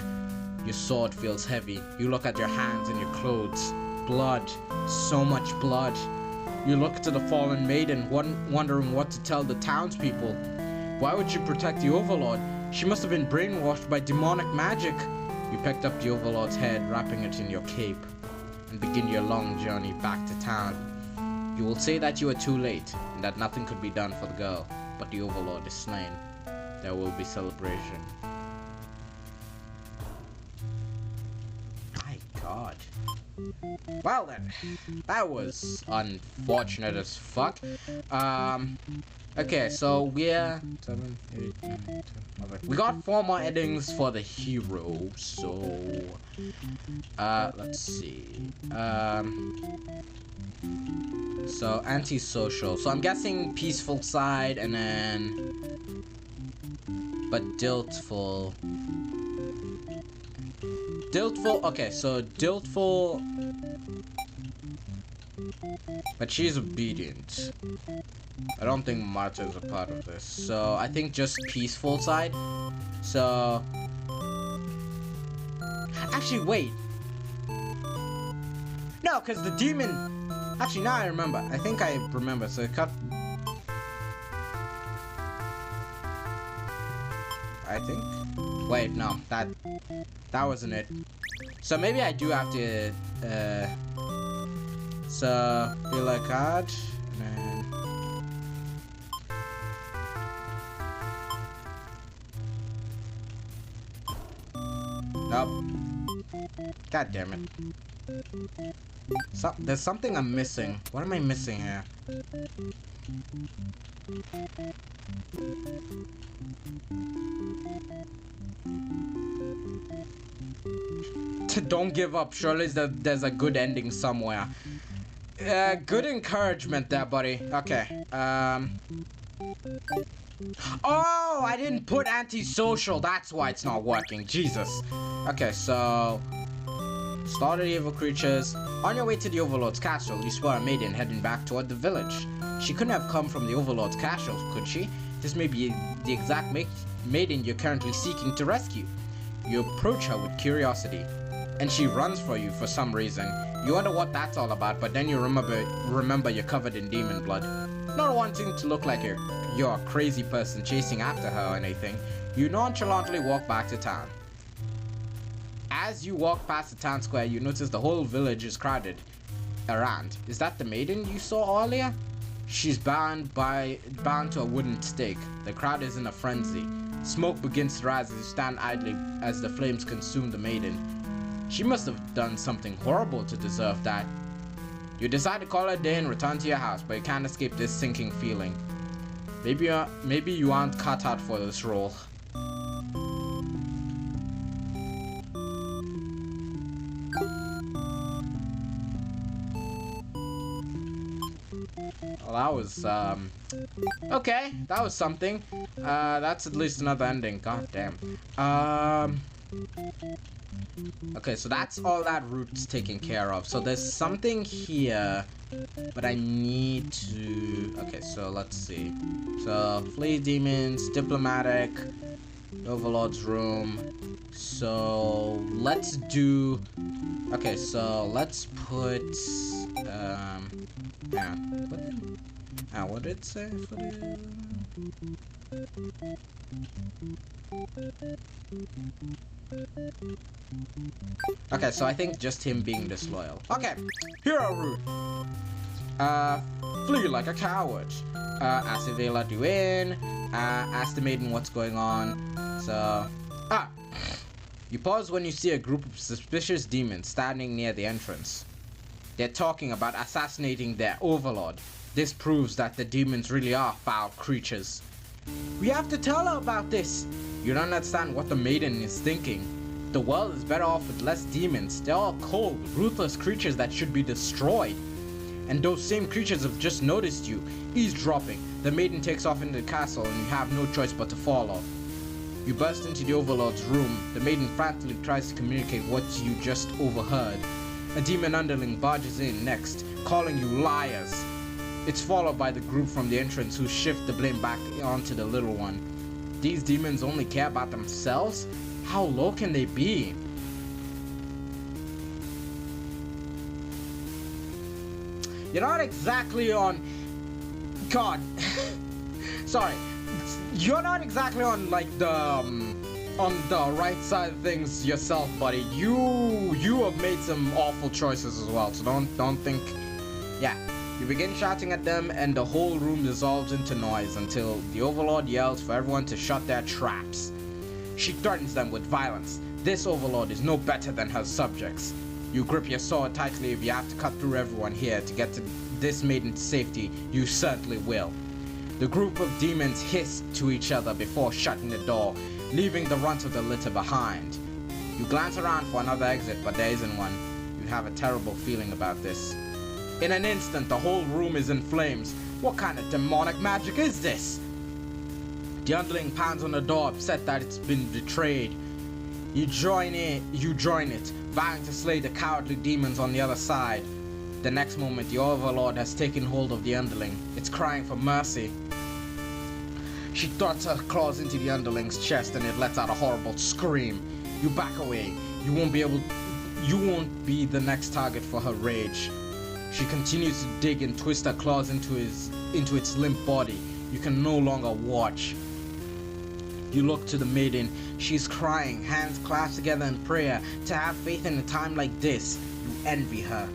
Your sword feels heavy. You look at your hands and your clothes. Blood. So much blood. You look to the fallen maiden, wondering what to tell the townspeople. Why would she protect the Overlord? She must have been brainwashed by demonic magic. You picked up the Overlord's head, wrapping it in your cape, and begin your long journey back to town. You will say that you are too late, and that nothing could be done for the girl, but the Overlord is slain. There will be celebration. My God. Well then, that was unfortunate as fuck. Okay, so we're 7, 8, 9, 10, 11. We got 4 more endings for the hero. So, let's see. So antisocial. So I'm guessing peaceful side, and then, but diltful. Okay, so diltful, but she's obedient. I don't think Marta is a part of this, so I think just peaceful side. So actually, wait, no, because the demon, actually, now I remember. I think I remember. So it cut, I think. Wait, no, that wasn't it. So maybe I do have to, so feel like card, and then, nope. God damn it. There's something I'm missing. What am I missing here? Don't give up. Surely there's a good ending somewhere. Good encouragement there, buddy. Okay. Oh, I didn't put antisocial. That's why it's not working. Jesus. Okay, so slaughter the evil creatures. On your way to the Overlord's castle, you spot a maiden heading back toward the village. She couldn't have come from the Overlord's castle, could she? This may be the exact maiden you're currently seeking to rescue. You approach her with curiosity, and she runs for you for some reason. You wonder what that's all about, but then you remember you're covered in demon blood. Not wanting to look like you're a crazy person chasing after her or anything, you nonchalantly walk back to town. As you walk past the town square, you notice the whole village is crowded around. Is that the maiden you saw earlier? She's bound to a wooden stake. The crowd is in a frenzy. Smoke begins to rise as you stand idly as the flames consume the maiden. She must have done something horrible to deserve that. You decide to call it a day and return to your house, but you can't escape this sinking feeling. Maybe you aren't cut out for this role. Well, that was, okay, that was something. That's at least another ending. God damn. Okay, so that's all that route's taken care of. So there's something here, but I need to... Okay, so let's see. So, flee demons, diplomatic, Overlord's room. So, let's do... Okay, so let's put... yeah, what did it say for the... Okay, so I think just him being disloyal. Okay, hero route. Flee like a coward. Ask if they let you in. Ask the maiden what's going on. So, you pause when you see a group of suspicious demons standing near the entrance. They're talking about assassinating their overlord. This proves that the demons really are foul creatures. We have to tell her about this. You don't understand what the maiden is thinking. The world is better off with less demons. They're all cold, ruthless creatures that should be destroyed. And those same creatures have just noticed you. Eavesdropping. The maiden takes off into the castle and you have no choice but to follow. You burst into the overlord's room. The maiden frantically tries to communicate what you just overheard. A demon underling barges in next, calling you liars. It's followed by the group from the entrance who shift the blame back onto the little one. These demons only care about themselves? How low can they be? You're not exactly on... God. Sorry. You're not exactly on, like, on the right side of things yourself, buddy. You have made some awful choices as well, so don't think... Yeah. You begin shouting at them and the whole room dissolves into noise until the Overlord yells for everyone to shut their traps. She threatens them with violence. This Overlord is no better than her subjects. You grip your sword tightly. If you have to cut through everyone here to get to this maiden's safety, you certainly will. The group of demons hiss to each other before shutting the door, leaving the runt of the litter behind. You glance around for another exit, but there isn't one. You have a terrible feeling about this. In an instant, the whole room is in flames. What kind of demonic magic is this? The underling pounds on the door, upset that it's been betrayed. You join it, vowing to slay the cowardly demons on the other side. The next moment, the Overlord has taken hold of the underling. It's crying for mercy. She thrusts her claws into the underling's chest and it lets out a horrible scream. You back away. You won't be the next target for her rage. She continues to dig and twist her claws into its limp body. You can no longer watch. You look to the maiden. She's crying, hands clasped together in prayer. To have faith in a time like this, you envy her.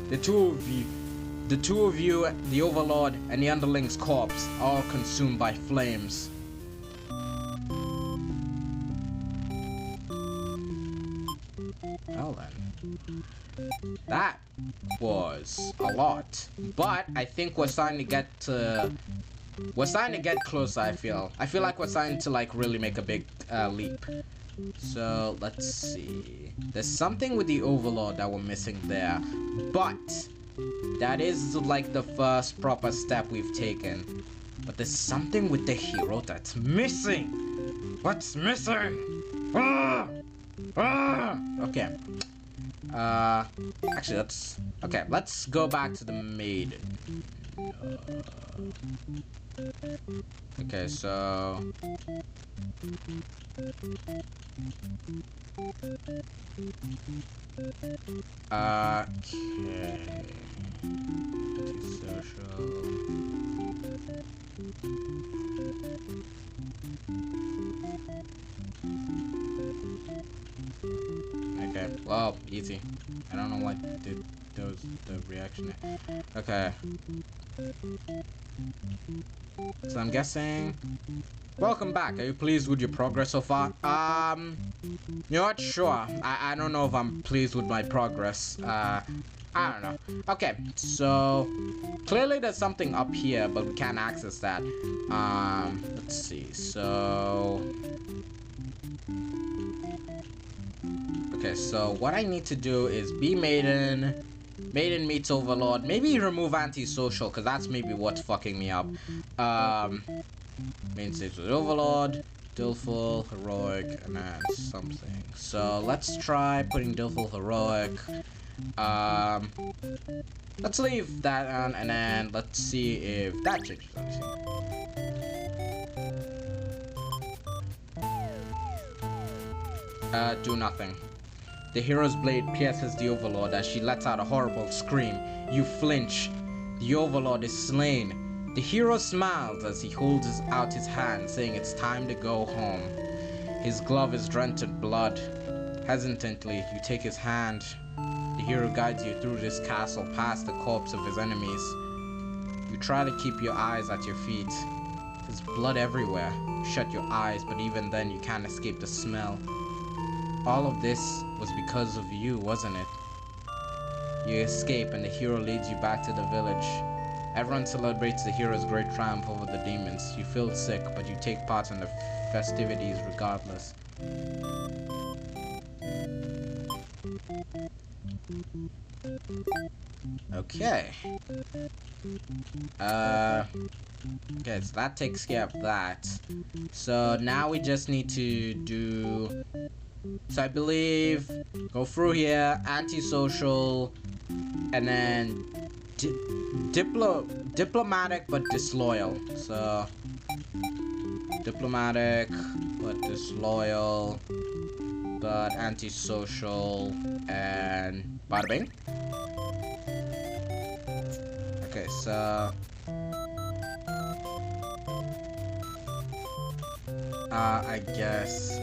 The two of you, the Overlord and the underling's corpse, are all consumed by flames. Well then. That was a lot, but I think we're starting to get closer. I feel like we're starting to like really make a big leap. So let's see. There's something with the Overlord that we're missing there, but that is like the first proper step we've taken. But there's something with the hero that's missing. What's missing? Okay. Actually, let's go back to the maiden. Okay, so... Okay... Antisocial... Okay, well, easy. I don't know what did the reaction. Okay. So I'm guessing. Welcome back. Are you pleased with your progress so far? You're not sure. I don't know if I'm pleased with my progress. I don't know. Okay, so clearly there's something up here, but we can't access that. Let's see. So okay, so what I need to do is be maiden, Maiden meets Overlord. Maybe remove antisocial, because that's maybe what's fucking me up. Main stage with Overlord, Dilful, Heroic, and then something. So let's try putting Dilful Heroic. Let's leave that on, and then let's see if that changes anything. Do nothing. The hero's blade pierces the Overlord as she lets out a horrible scream. You flinch. The Overlord is slain. The hero smiles as he holds out his hand, saying it's time to go home. His glove is drenched in blood. Hesitantly, you take his hand. The hero guides you through this castle past the corpse of his enemies. You try to keep your eyes at your feet. There's blood everywhere. You shut your eyes, but even then you can't escape the smell. All of this was because of you, wasn't it? You escape and the hero leads you back to the village. Everyone celebrates the hero's great triumph over the demons. You feel sick, but you take part in the festivities regardless. Okay. Okay, so that takes care of that. So now we just need to do... So I believe go through here, antisocial, and then diplomatic but disloyal. So diplomatic but disloyal, but antisocial, and bada bing. Okay, so I guess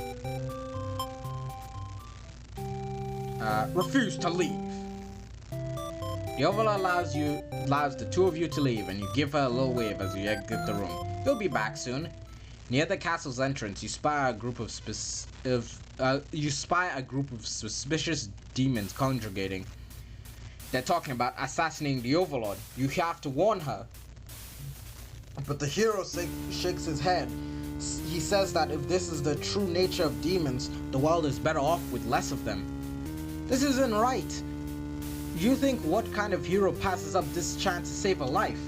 refuse to leave. The Overlord allows the two of you to leave, and you give her a little wave as you exit the room. You'll be back soon. Near the castle's entrance, you spy a group of suspicious demons congregating. They're talking about assassinating the Overlord. You have to warn her. But the hero shakes his head. He says that if this is the true nature of demons, the world is better off with less of them. This isn't right. You think what kind of hero passes up this chance to save a life?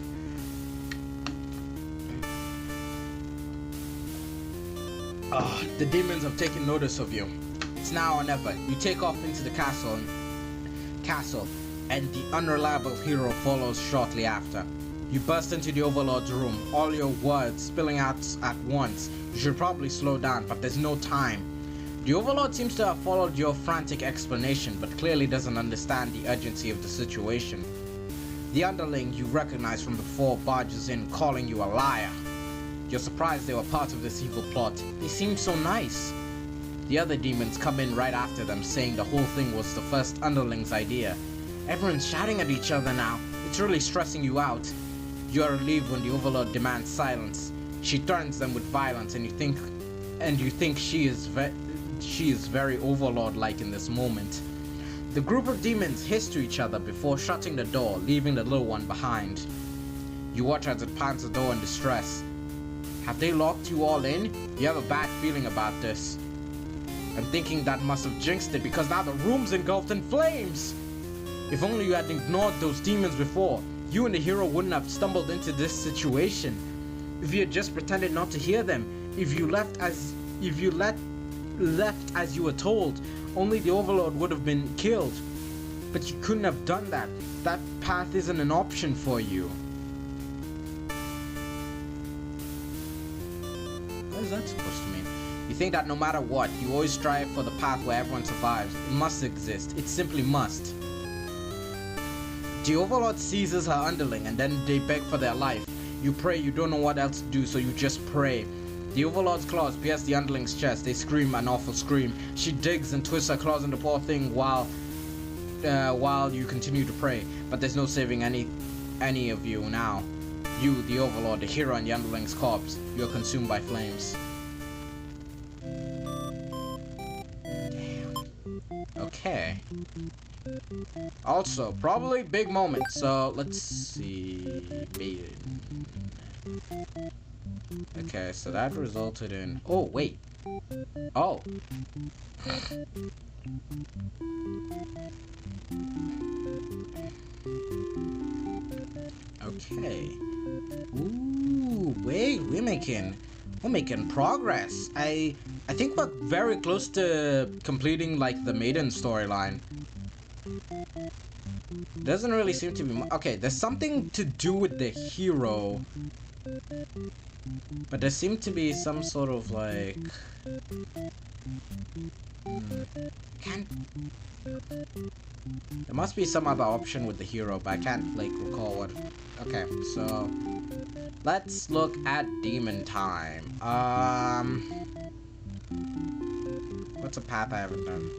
The demons have taken notice of you. It's now or never. You take off into the castle, and the unreliable hero follows shortly after. You burst into the Overlord's room, all your words spilling out at once. You should probably slow down, but there's no time. The Overlord seems to have followed your frantic explanation, but clearly doesn't understand the urgency of the situation. The underling you recognize from before barges in, calling you a liar. You're surprised they were part of this evil plot. They seemed so nice. The other demons come in right after them, saying the whole thing was the first underling's idea. Everyone's shouting at each other now. It's really stressing you out. You are relieved when the Overlord demands silence. She threatens them with violence, and you think she is very Overlord-like in this moment. The group of demons hiss to each other before shutting the door, leaving the little one behind. You watch as it pounds the door in distress. Have they locked you all in? You have a bad feeling about this. I'm thinking that must have jinxed it because now the room's engulfed in flames! If only you had ignored those demons before, you and the hero wouldn't have stumbled into this situation. If you had just pretended not to hear them, if you left as you were told, only the Overlord would have been killed. But you couldn't have done that. That path isn't an option for you. What is that supposed to mean? You think that no matter what, you always strive for the path where everyone survives. It must exist. It simply must. The Overlord seizes her underling and then they beg for their life. You pray, you don't know what else to do, so you just pray. The Overlord's claws pierce the underling's chest. They scream an awful scream. She digs and twists her claws in the poor thing while you continue to pray. But there's no saving any of you now. You, the Overlord, the hero, and the underling's corpse. You're consumed by flames. Damn. Okay. Also, probably big moment. So let's see. Okay, so that resulted in... Oh, wait. Oh. Okay. Ooh, wait, we're making progress. I think we're very close to completing like the maiden storyline. Doesn't really seem to be okay, there's something to do with the hero. But there seemed to be some sort of like can't there must be some other option with the hero, but I can't like recall what. Okay, so let's look at Demon Time. What's a path I haven't done?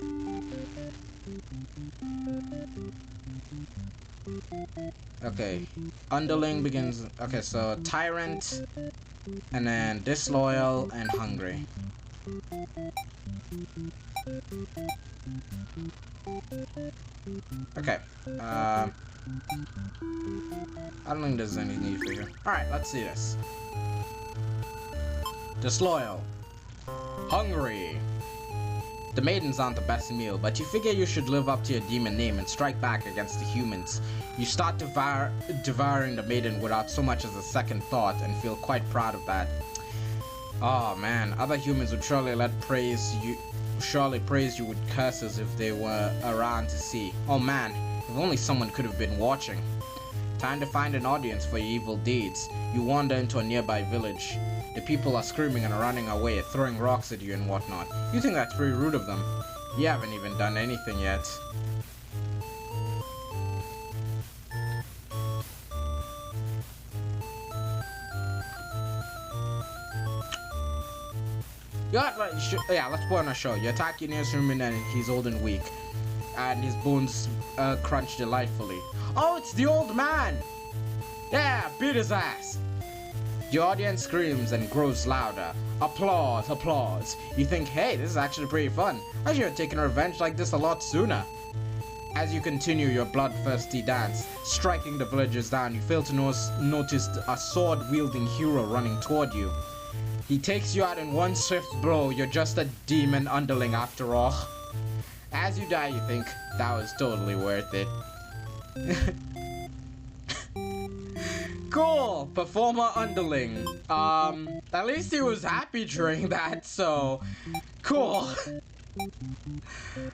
Okay, Underling begins. Okay, so Tyrant, and then Disloyal and Hungry. Okay, I don't think there's any need for you. Alright, let's see this. Disloyal. Hungry. The maidens aren't the best meal, but you figure you should live up to your demon name and strike back against the humans. You start devouring the maiden without so much as a second thought and feel quite proud of that. Oh man, other humans would surely praise you with curses if they were around to see. Oh man, if only someone could have been watching. Time to find an audience for your evil deeds. You wander into a nearby village. The people are screaming and running away, throwing rocks at you and whatnot. You think that's pretty rude of them. You haven't even done anything yet. Yeah, let's put on a show. You attack your nearest human and he's old and weak. And his bones crunch delightfully. Oh, it's the old man! Yeah, beat his ass! The audience screams and grows louder. Applause, applause. You think, hey, this is actually pretty fun. I should have taken revenge like this a lot sooner. As you continue your bloodthirsty dance, striking the villagers down, you fail to notice a sword-wielding hero running toward you. He takes you out in one swift blow. You're just a demon underling after all. As you die, you think, that was totally worth it. Cool! Performer underling. At least he was happy during that, so... Cool.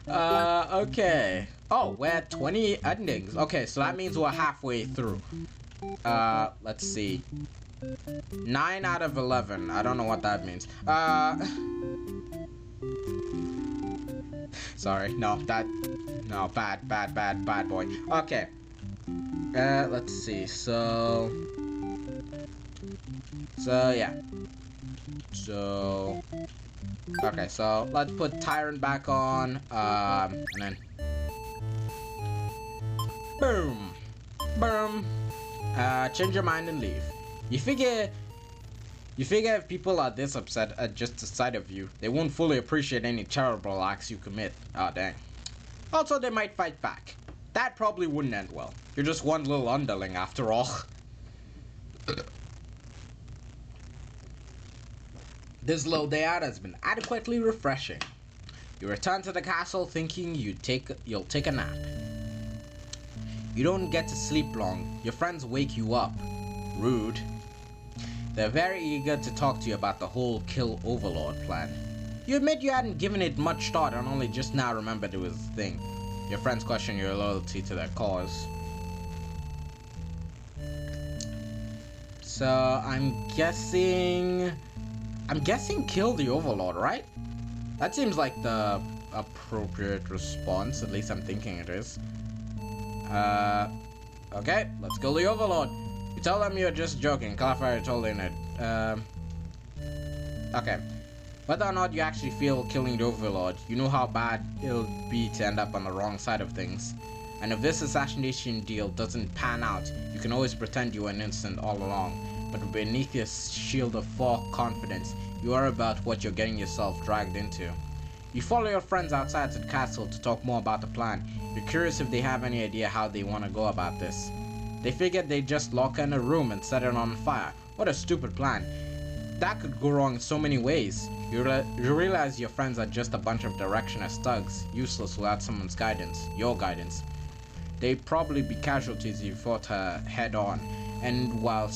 Okay. Oh, we're at 20 endings. Okay, so that means we're halfway through. Let's see. 9 out of 11. I don't know what that means. Sorry. No, bad boy. Okay. Let's see. So yeah. So okay, so let's put Tyrant back on. And then boom. Change your mind and leave. You figure if people are this upset at just the sight of you, they won't fully appreciate any terrible acts you commit. Oh dang. Also, they might fight back. That probably wouldn't end well. You're just one little underling after all. This little day out has been adequately refreshing. You return to the castle thinking you'll take a nap. You don't get to sleep long. Your friends wake you up. Rude. They're very eager to talk to you about the whole kill Overlord plan. You admit you hadn't given it much thought and only just now remembered it was a thing. Your friends question your loyalty to their cause. So I'm guessing kill the Overlord, right? That seems like the appropriate response, at least I'm thinking it is. Okay, let's kill the Overlord. You tell them you're just joking. Clarify you're totally in it. Okay. Whether or not you actually feel killing the Overlord, you know how bad it'll be to end up on the wrong side of things. And if this assassination deal doesn't pan out, you can always pretend you were innocent all along. But beneath your shield of false confidence, you worry about what you're getting yourself dragged into. You follow your friends outside to the castle to talk more about the plan. You're curious if they have any idea how they want to go about this. They figured they'd just lock her in a room and set it on fire. What a stupid plan. that could go wrong in so many ways. You realize your friends are just a bunch of directionless thugs, useless without someone's guidance, your guidance. They'd probably be casualties if you fought her head on. And while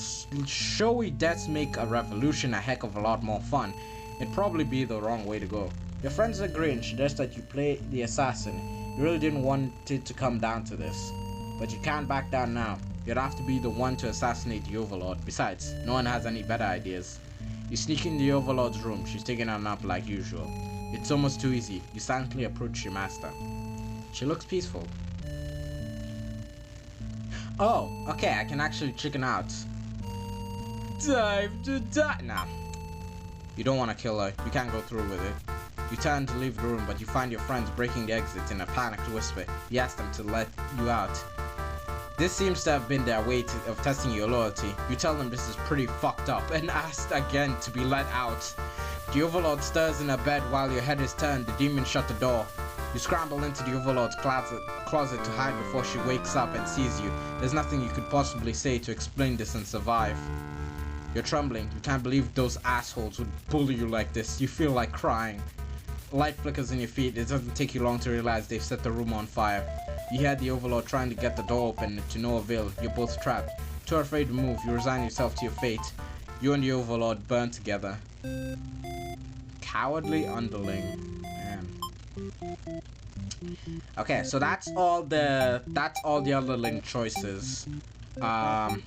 showy deaths make a revolution a heck of a lot more fun, it'd probably be the wrong way to go. Your friends agree and suggest that you play the assassin. You really didn't want it to come down to this. But you can't back down now. You'd have to be the one to assassinate the Overlord. Besides, no one has any better ideas. You sneak in the Overlord's room. She's taking a nap like usual. It's almost too easy. You silently approach your master. She looks peaceful. Oh, okay, I can actually chicken out. Time to die. Nah. You don't want to kill her. You can't go through with it. You turn to leave the room, but you find your friends breaking the exit in a panicked whisper. You ask them to let you out. This seems to have been their way of testing your loyalty. You tell them this is pretty fucked up and ask again to be let out. The Overlord stirs in her bed while your head is turned. The demon shut the door. You scramble into the Overlord's closet to hide before she wakes up and sees you. There's nothing you could possibly say to explain this and survive. You're trembling. You can't believe those assholes would bully you like this. You feel like crying. Light flickers in your feet. It doesn't take you long to realize they've set the room on fire. You hear the Overlord trying to get the door open to no avail. You're both trapped. Too afraid to move, you resign yourself to your fate. You and the Overlord burn together. Cowardly underling. Man. Okay, so that's all the underling choices. I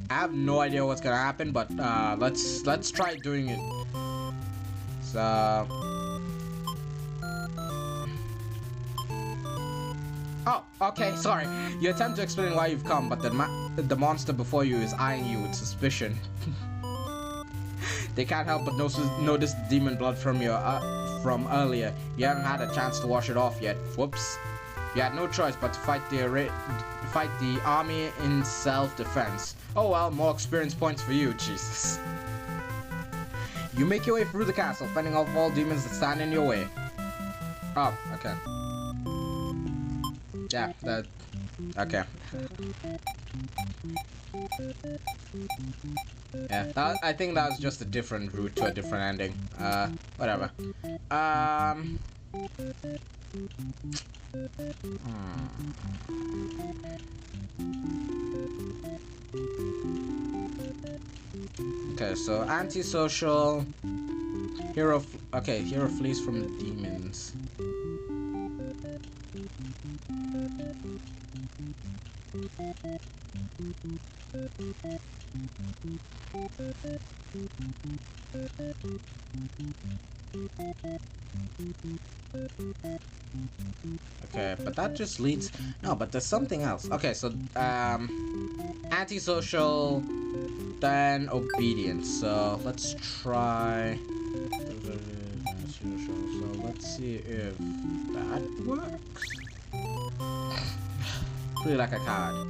have no idea what's gonna happen, but let's try doing it. So, oh, okay, sorry. You attempt to explain why you've come, but the monster before you is eyeing you with suspicion. They can't help but notice the demon blood from from earlier. You haven't had a chance to wash it off yet. Whoops. You had no choice but to fight the army in self-defense. Oh well, more experience points for you, Jesus. You make your way through the castle, fending off all demons that stand in your way. Oh, okay. Yeah, that... Okay. Yeah, I think that was just a different route to a different ending. Whatever. Okay, so antisocial hero. Okay, hero flees from the demons. Okay, but that just leads... No, but there's something else. Okay, so, antisocial, then obedience. So, let's try... So, let's see if that works. Pretty like a card.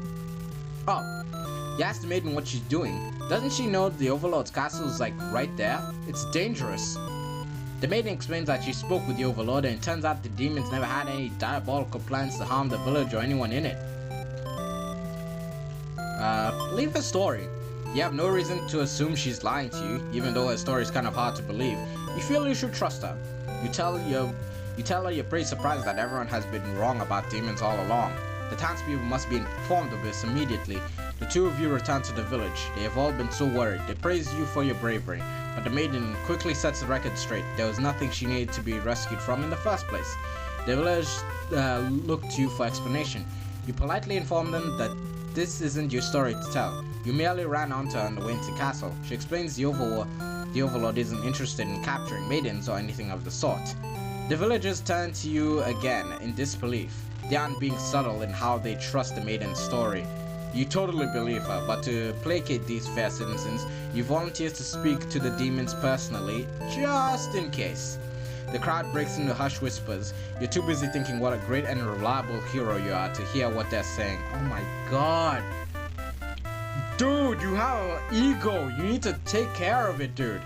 Oh, you asked the maiden what she's doing. Doesn't she know the Overlord's castle is like right there? It's dangerous. The maiden explains that she spoke with the Overlord, and it turns out the demons never had any diabolical plans to harm the village or anyone in it. Leave her story. You have no reason to assume she's lying to you, even though her story is kind of hard to believe. You feel you should trust her. You tell her you're pretty surprised that everyone has been wrong about demons all along. The townspeople must be informed of this immediately. The two of you return to the village. They have all been so worried. They praise you for your bravery, but the maiden quickly sets the record straight. There was nothing she needed to be rescued from in the first place. The village looked to you for explanation. You politely inform them that this isn't your story to tell. You merely ran onto her on the way into the castle. She explains the Overlord isn't interested in capturing maidens or anything of the sort. The villagers turn to you again in disbelief. They aren't being subtle in how they trust the maiden's story. You totally believe her, but to placate these fair citizens, you volunteer to speak to the demons personally, just in case. The crowd breaks into hushed whispers. You're too busy thinking what a great and reliable hero you are to hear what they're saying. Oh my god. Dude, you have an ego. You need to take care of it, dude.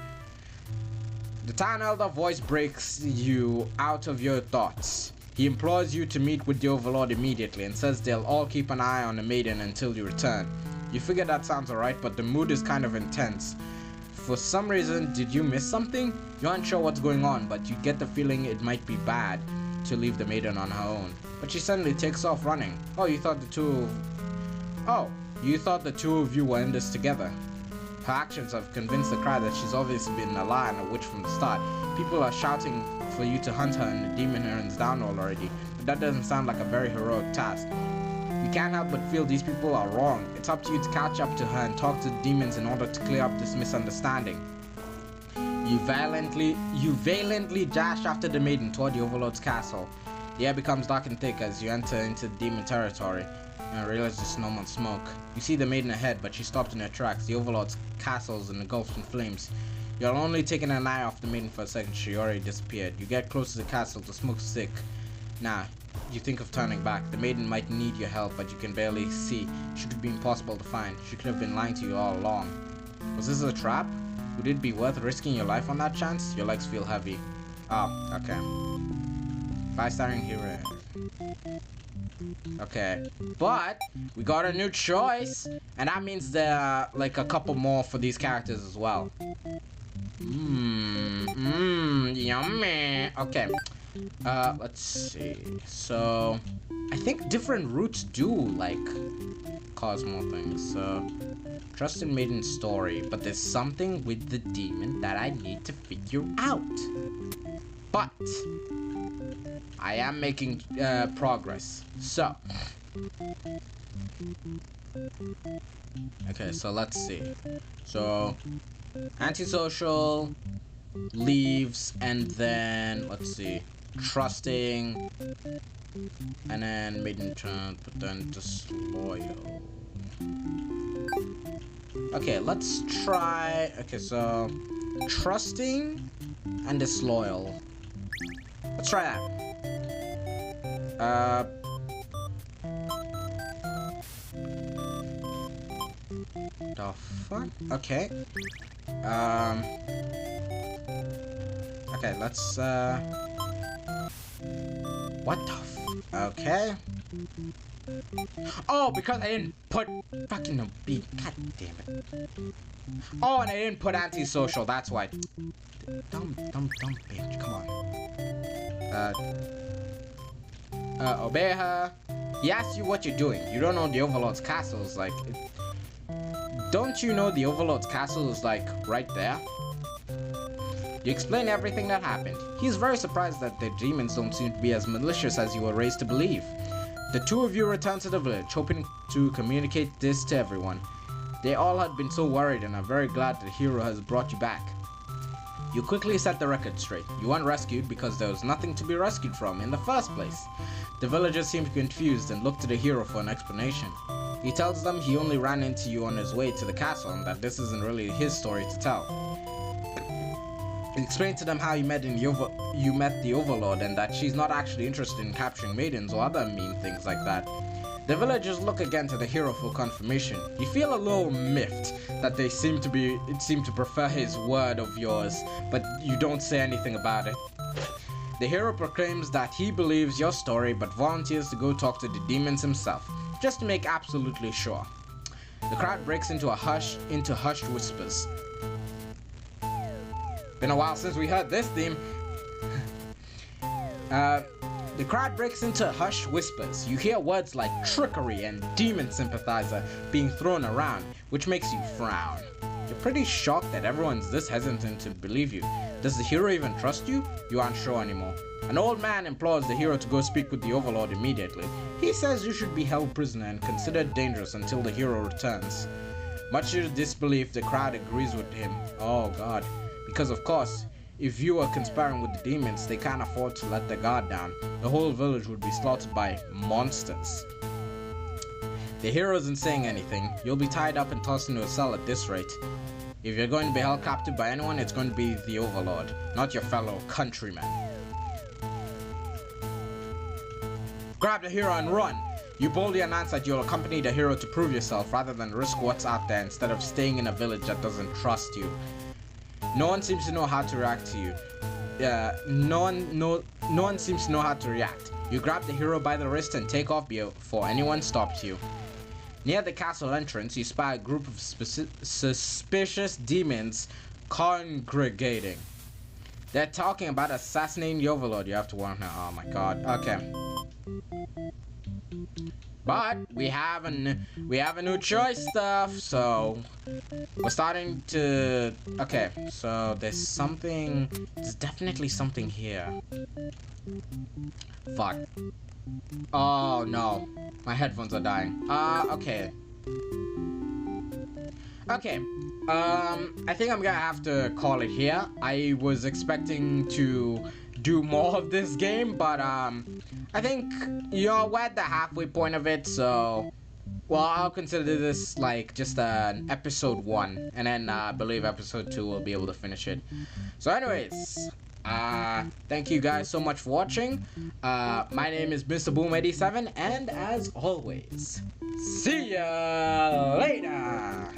The town elder voice breaks you out of your thoughts. He implores you to meet with the Overlord immediately and says they'll all keep an eye on the maiden until you return. You figure that sounds alright, but the mood is kind of intense. For some reason, did you miss something? You aren't sure what's going on, but you get the feeling it might be bad to leave the maiden on her own. But she suddenly takes off running. You thought the two of you were in this together. Her actions have convinced the crowd that she's obviously been a liar and a witch from the start. People are shouting for you to hunt her and the demon Heron's down already, but that doesn't sound like a very heroic task. You can't help but feel these people are wrong. It's up to you to catch up to her and talk to the demons in order to clear up this misunderstanding. You valiantly dash after the maiden toward the Overlord's castle. The air becomes dark and thick as you enter into demon territory and realize there's no more smoke. You see the maiden ahead, but she stopped in her tracks. The Overlord's castle is engulfed in flames. You're only taking an eye off the maiden for a second. She already disappeared. You get close to the castle. The smoke's thick. Now, you think of turning back. The maiden might need your help, but you can barely see. She could be impossible to find. She could have been lying to you all along. Was this a trap? Would it be worth risking your life on that chance? Your legs feel heavy. Oh, okay. By starring hero. Okay, but we got a new choice, and that means there are like a couple more for these characters as well. Yummy. Okay, let's see. So I think different routes do like cause more things. So trust in Maiden's story, but there's something with the demon that I need to figure out. But I am making progress. So okay, so let's see. So antisocial, leaves, and then let's see, trusting, and then maiden turn, but then disloyal. Okay, let's try. Okay, so trusting and disloyal. Let's try that. The fuck? Okay. Okay, let's, what the okay. Oh, because I didn't put fucking no beat. God damn it. Oh, and I didn't put antisocial, that's why. Dumb bitch, come on. Obey her. He asks you what you're doing. You don't know the Overlord's castle is like... Don't you know the Overlord's castle is like right there? You explain everything that happened. He's very surprised that the demons don't seem to be as malicious as you were raised to believe. The two of you return to the village, hoping to communicate this to everyone. They all had been so worried and are very glad the hero has brought you back. You quickly set the record straight. You weren't rescued because there was nothing to be rescued from in the first place. The villagers seemed confused and looked to the hero for an explanation. He tells them he only ran into you on his way to the castle and that this isn't really his story to tell. He explained to them how you met the Overlord and that she's not actually interested in capturing maidens or other mean things like that. The villagers look again to the hero for confirmation. You feel a little miffed that they seem to prefer his word of yours, but you don't say anything about it. The hero proclaims that he believes your story but volunteers to go talk to the demons himself, just to make absolutely sure. The crowd breaks into hushed whispers. Been a while since we heard this theme. The crowd breaks into hushed whispers. You hear words like trickery and demon sympathizer being thrown around, which makes you frown. You're pretty shocked that everyone's this hesitant to believe you. Does the hero even trust you? You aren't sure anymore. An old man implores the hero to go speak with the Overlord immediately. He says you should be held prisoner and considered dangerous until the hero returns. Much to disbelief, the crowd agrees with him. Oh god. Because of course, if you are conspiring with the demons, they can't afford to let their guard down. The whole village would be slaughtered by monsters. The hero isn't saying anything. You'll be tied up and tossed into a cell at this rate. If you're going to be held captive by anyone, it's going to be the Overlord, not your fellow countrymen. Grab the hero and run! You boldly announce that you'll accompany the hero to prove yourself rather than risk what's out there instead of staying in a village that doesn't trust you. No one seems to know how to react to you. No one seems to know how to react. You grab the hero by the wrist and take off before anyone stops you. Near the castle entrance, you spy a group of suspicious demons congregating. They're talking about assassinating the Overlord. You have to warn her. Oh my god. Okay. But we have a new choice stuff, so we're starting to. Okay, so there's definitely something here. Fuck. Oh no, my headphones are dying. Okay. Okay. I think I'm gonna have to call it here. I was expecting to do more of this game, but I think we're at the halfway point of it, so well, I'll consider this like just an episode 1, and then I believe episode 2 will be able to finish it. So anyways, thank you guys so much for watching. My name is Mr. Boom87, and as always, see ya later.